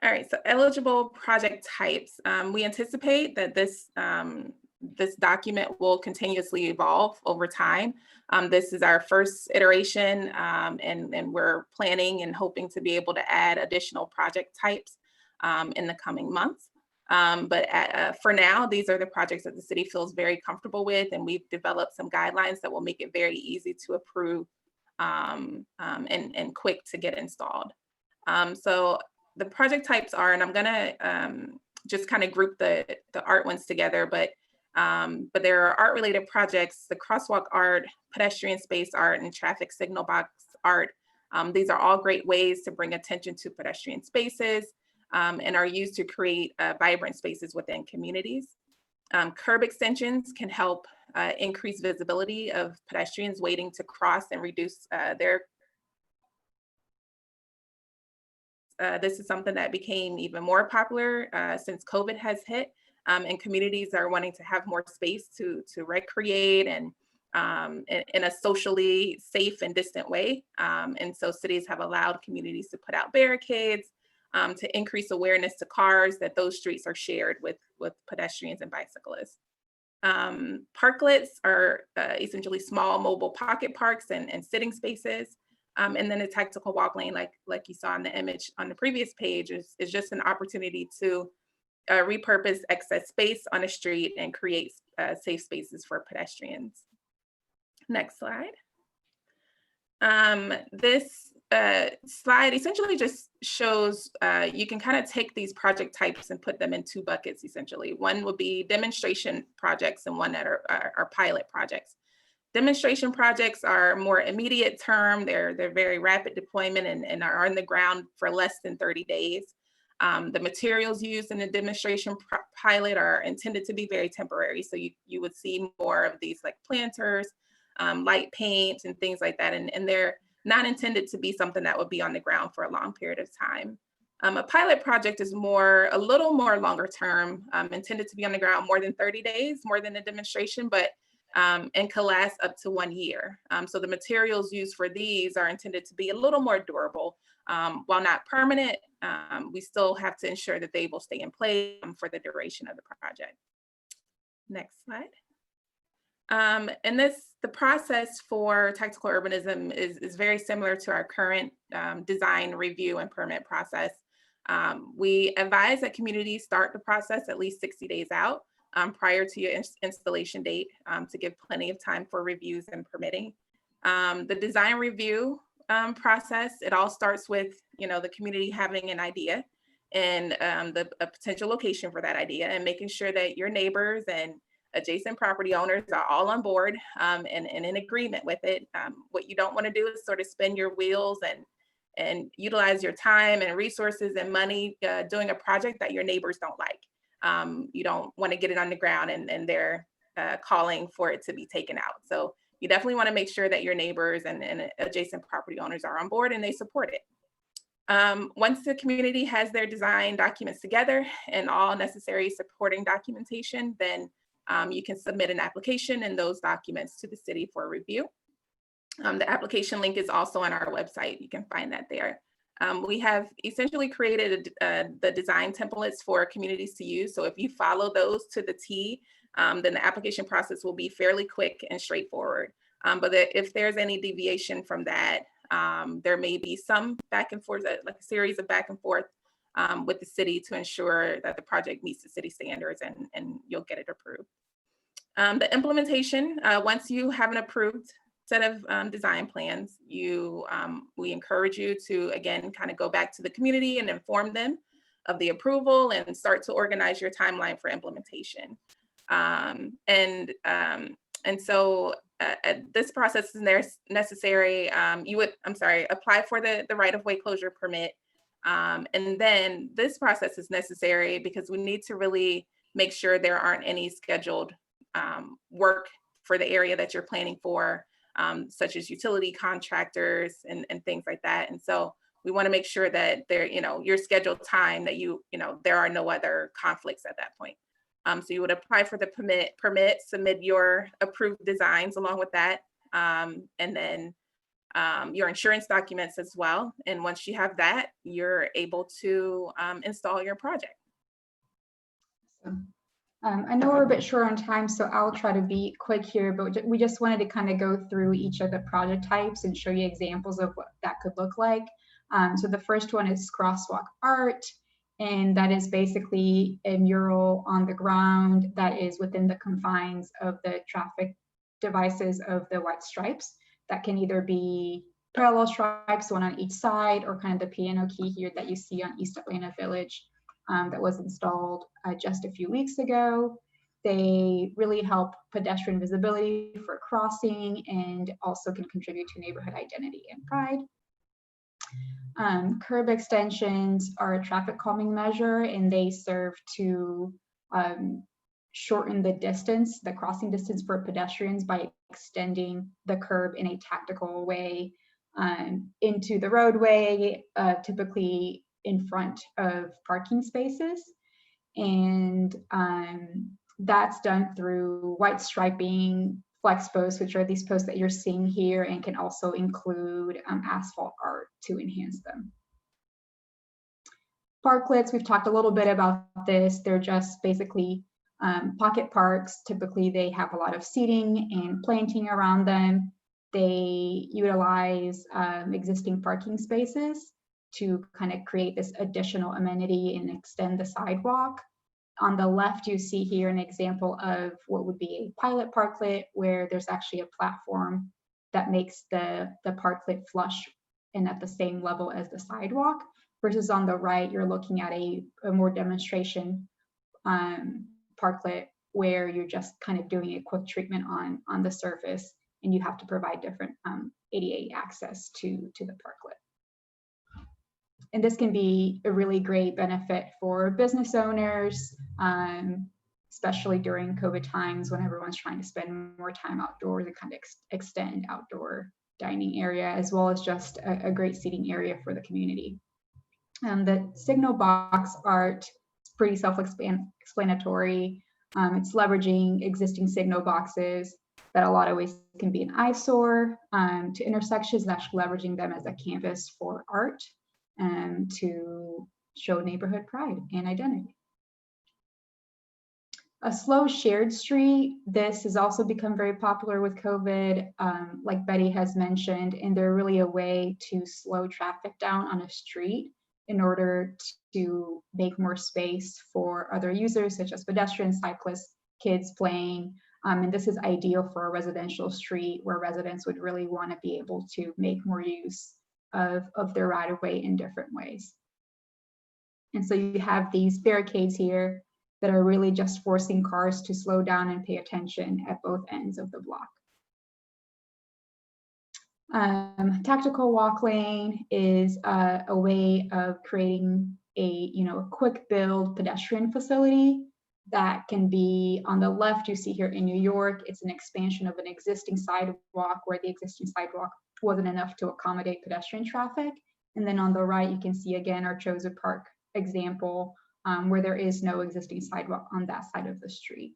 All right, so eligible project types. We anticipate that this document will continuously evolve over time. This is our first iteration, and we're planning and hoping to be able to add additional project types in the coming months. But for now, these are the projects that the city feels very comfortable with, and we've developed some guidelines that will make it very easy to approve and quick to get installed. So the project types are, and I'm gonna just kind of group the art ones together, but there are art-related projects, the crosswalk art, pedestrian space art, and traffic signal box art. These are all great ways to bring attention to pedestrian spaces and are used to create vibrant spaces within communities. Curb extensions can help increase visibility of pedestrians waiting to cross and reduce their this is something that became even more popular since COVID has hit, and communities are wanting to have more space to recreate and in a socially safe and distant way. And so cities have allowed communities to put out barricades to increase awareness to cars that those streets are shared with pedestrians and bicyclists. Parklets are essentially small mobile pocket parks and sitting spaces. And then a tactical walk lane, like you saw in the image on the previous page, is just an opportunity to repurpose excess space on a street and create safe spaces for pedestrians. Next slide. This slide essentially just shows you can kind of take these project types and put them in two buckets, essentially. One would be demonstration projects and one that are pilot projects. Demonstration projects are more immediate term. They're very rapid deployment and are on the ground for less than 30 days. The materials used in the demonstration pilot are intended to be very temporary. So you would see more of these like planters, light paint and things like that. And they're not intended to be something that would be on the ground for a long period of time. A pilot project is a little more longer term, intended to be on the ground more than 30 days, more than a demonstration, but and can last up to 1 year. So the materials used for these are intended to be a little more durable. While not permanent, we still have to ensure that they will stay in place for the duration of the project. Next slide. And the process for tactical urbanism is very similar to our current design review and permit process. We advise that communities start the process at least 60 days out prior to your installation date to give plenty of time for reviews and permitting. The design review process, it all starts with the community having an idea and a potential location for that idea, and making sure that your neighbors and adjacent property owners are all on board and in agreement with it. What you don't want to do is sort of spin your wheels and utilize your time and resources and money doing a project that your neighbors don't like. You don't want to get it on the ground and they're calling for it to be taken out. So you definitely want to make sure that your neighbors and adjacent property owners are on board and they support it. Once the community has their design documents together and all necessary supporting documentation, then you can submit an application and those documents to the city for review. The application link is also on our website. You can find that there. We have essentially created the design templates for communities to use. So if you follow those to the T, then the application process will be fairly quick and straightforward. But if there's any deviation from that, there may be some back and forth, like a series of back and forth with the city to ensure that the project meets the city standards and you'll get it approved. The implementation, once you have an approved set of design plans, we encourage you to, again, kind of go back to the community and inform them of the approval and start to organize your timeline for implementation. And so this process is necessary. You would, apply for the right-of-way closure permit. And then this process is necessary because we need to really make sure there aren't any scheduled work for the area that you're planning for, such as utility contractors and things like that. And so we want to make sure that there, your scheduled time that there are no other conflicts at that point. So you would apply for the permit, submit your approved designs along with that, and then your insurance documents as well. And once you have that, you're able to install your project. I know we're a bit short on time, so I'll try to be quick here, but we just wanted to kind of go through each of the project types and show you examples of what that could look like. So the first one is crosswalk art, and that is basically a mural on the ground that is within the confines of the traffic devices of the white stripes. That can either be parallel stripes, one on each side, or kind of the piano key here that you see on East Atlanta Village. That was installed just a few weeks ago. They really help pedestrian visibility for crossing and also can contribute to neighborhood identity and pride. Curb extensions are a traffic calming measure, and they serve to shorten the distance, the crossing distance for pedestrians by extending the curb in a tactical way into the roadway, typically in front of parking spaces. And that's done through white striping, flex posts, which are these posts that you're seeing here, and can also include asphalt art to enhance them. Parklets, we've talked a little bit about this. They're just basically pocket parks. Typically, they have a lot of seating and planting around them. They utilize existing parking spaces to kind of create this additional amenity and extend the sidewalk. On the left, you see here an example of what would be a pilot parklet, where there's actually a platform that makes the parklet flush and at the same level as the sidewalk. Versus on the right, you're looking at a more demonstration parklet, where you're just kind of doing a quick treatment on the surface, and you have to provide different ADA access to the parklet. And this can be a really great benefit for business owners, especially during COVID times when everyone's trying to spend more time outdoors and kind of extend outdoor dining area, as well as just a great seating area for the community. The signal box art is pretty self-explanatory. It's leveraging existing signal boxes that a lot of ways can be an eyesore to intersections, and actually leveraging them as a canvas for art to show neighborhood pride and identity. A slow shared street, this has also become very popular with COVID, like Betty has mentioned, and they're really a way to slow traffic down on a street in order to make more space for other users, such as pedestrians, cyclists, kids playing. And this is ideal for a residential street where residents would really want to be able to make more use of their right-of-way in different ways. And so you have these barricades here that are really just forcing cars to slow down and pay attention at both ends of the block. Tactical walk lane is a way of creating a quick build pedestrian facility that can be on the left. You see here in New York, it's an expansion of an existing sidewalk where the existing sidewalk wasn't enough to accommodate pedestrian traffic. And then on the right, you can see again our Chosen Park example where there is no existing sidewalk on that side of the street.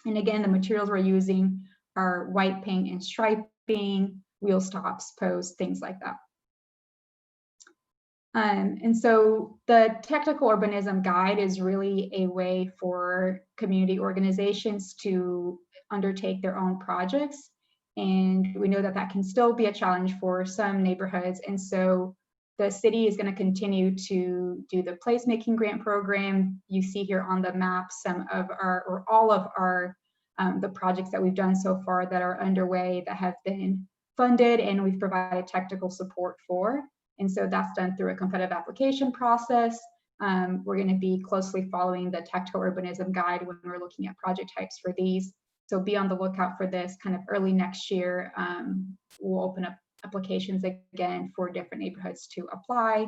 And again, the materials we're using are white paint and striping, wheel stops, posts, things like that. And so the Technical Urbanism Guide is really a way for community organizations to undertake their own projects. And we know that that can still be a challenge for some neighborhoods. And so the city is going to continue to do the placemaking grant program. You see here on the map some of our, or all of our, the projects that we've done so far that are underway that have been funded and we've provided technical support for. And so that's done through a competitive application process. We're going to be closely following the Tactical Urbanism Guide when we're looking at project types for these. So be on the lookout for this kind of early next year. We'll open up applications again for different neighborhoods to apply,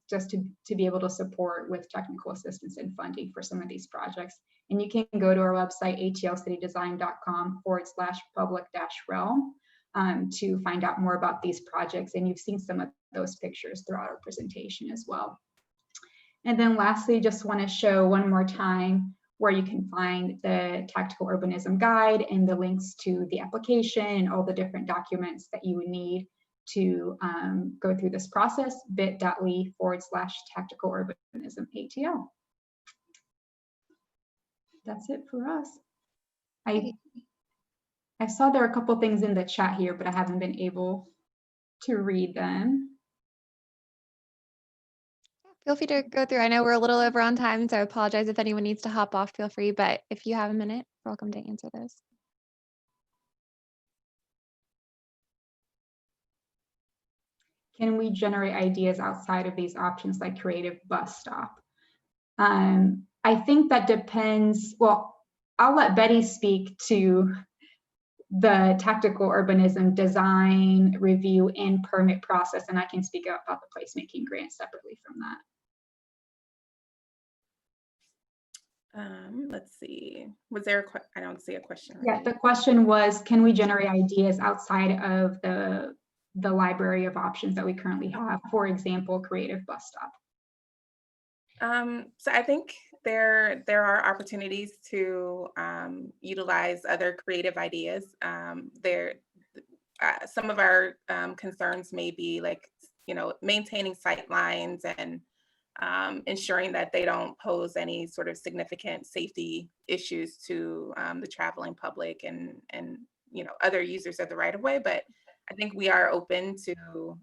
just to be able to support with technical assistance and funding for some of these projects. And you can go to our website, atlcitydesign.com/public-realm to find out more about these projects. And you've seen some of those pictures throughout our presentation as well. And then lastly, just want to show one more time where you can find the Tactical Urbanism Guide and the links to the application and all the different documents that you would need to go through this process, bit.ly/Tactical Urbanism ATL. That's it for us. I saw there are a couple things in the chat here, but I haven't been able to read them. Feel free to go through. I know we're a little over on time, so I apologize if anyone needs to hop off, feel free, but if you have a minute, you're welcome to answer those. Can we generate ideas outside of these options like creative bus stop? I think that depends. Well, I'll let Betty speak to the tactical urbanism design, review, and permit process, and I can speak about the placemaking grant separately from that. Let's see. Was there I don't see a question. Yeah, the question was, can we generate ideas outside of the the library of options that we currently have, for example, creative bus stop? So I think there are opportunities to utilize other creative ideas. Some of our concerns may be like, maintaining sight lines and ensuring that they don't pose any sort of significant safety issues to the traveling public and other users of the right of way. But I think we are open to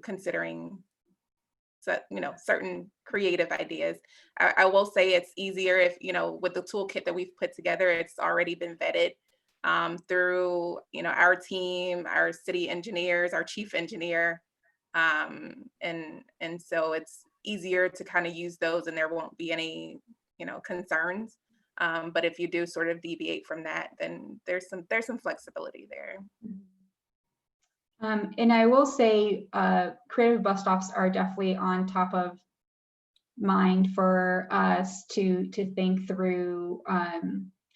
considering certain creative ideas. I will say it's easier if, with the toolkit that we've put together, it's already been vetted through, our team, our city engineers, our chief engineer. And so it's easier to kind of use those and there won't be any, concerns. But if you do sort of deviate from that, then there's some flexibility there. And I will say creative bus stops are definitely on top of mind for us to think through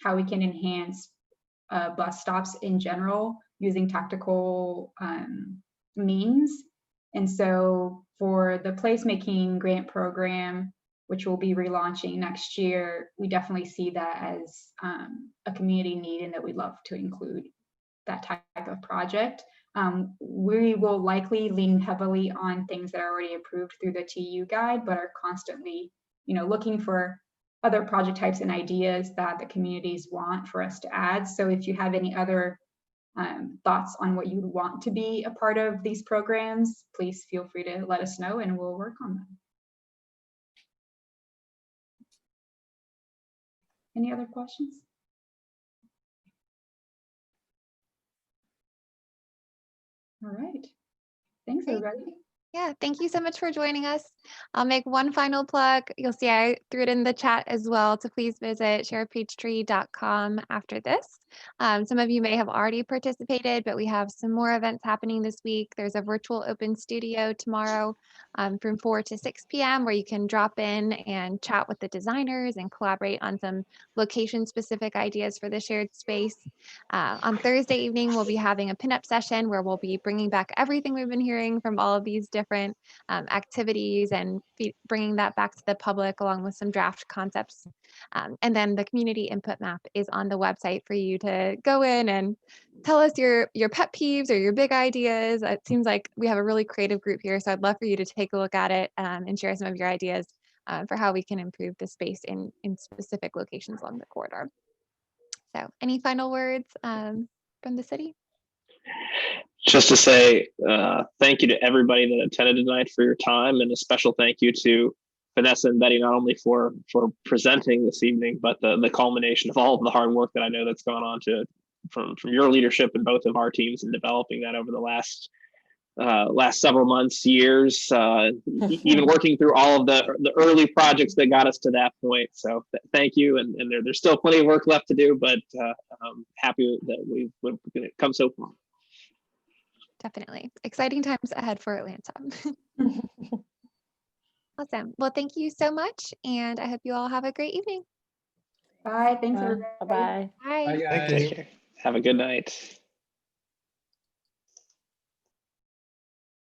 how we can enhance bus stops in general using tactical means. And so for the placemaking grant program, which we'll be relaunching next year, we definitely see that as a community need and that we'd love to include that type of project. We will likely lean heavily on things that are already approved through the TU guide, but are constantly, looking for other project types and ideas that the communities want for us to add. So if you have any other thoughts on what you want to be a part of these programs, please feel free to let us know and we'll work on them. Any other questions? All right. Thanks, everybody. Yeah, thank you so much for joining us. I'll make one final plug. You'll see I threw it in the chat as well to please visit sharepeachtree.com after this. Some of you may have already participated, but we have some more events happening this week. There's a virtual open studio tomorrow from 4 to 6 p.m. where you can drop in and chat with the designers and collaborate on some location-specific ideas for the shared space. On Thursday evening, we'll be having a pinup session where we'll be bringing back everything we've been hearing from all of these different activities and bringing that back to the public along with some draft concepts. And then the community input map is on the website for you to go in and tell us your pet peeves or your big ideas. It seems like we have a really creative group here, so I'd love for you to take a look at it and share some of your ideas for how we can improve the space in specific locations along the corridor. So any final words from the city? Just to say thank you to everybody that attended tonight for your time, and a special thank you to Vanessa and Betty, not only for presenting this evening, but the culmination of all of the hard work that I know that's gone on from your leadership and both of our teams in developing that over the last several months, years, even working through all of the early projects that got us to that point. So thank you, and there's still plenty of work left to do, but I'm happy that we've come so far. Definitely. Exciting times ahead for Atlanta. Awesome. Well, thank you so much. And I hope you all have a great evening. Bye. Thanks, everybody. Bye-bye. Bye. Bye, guys. Have a good night.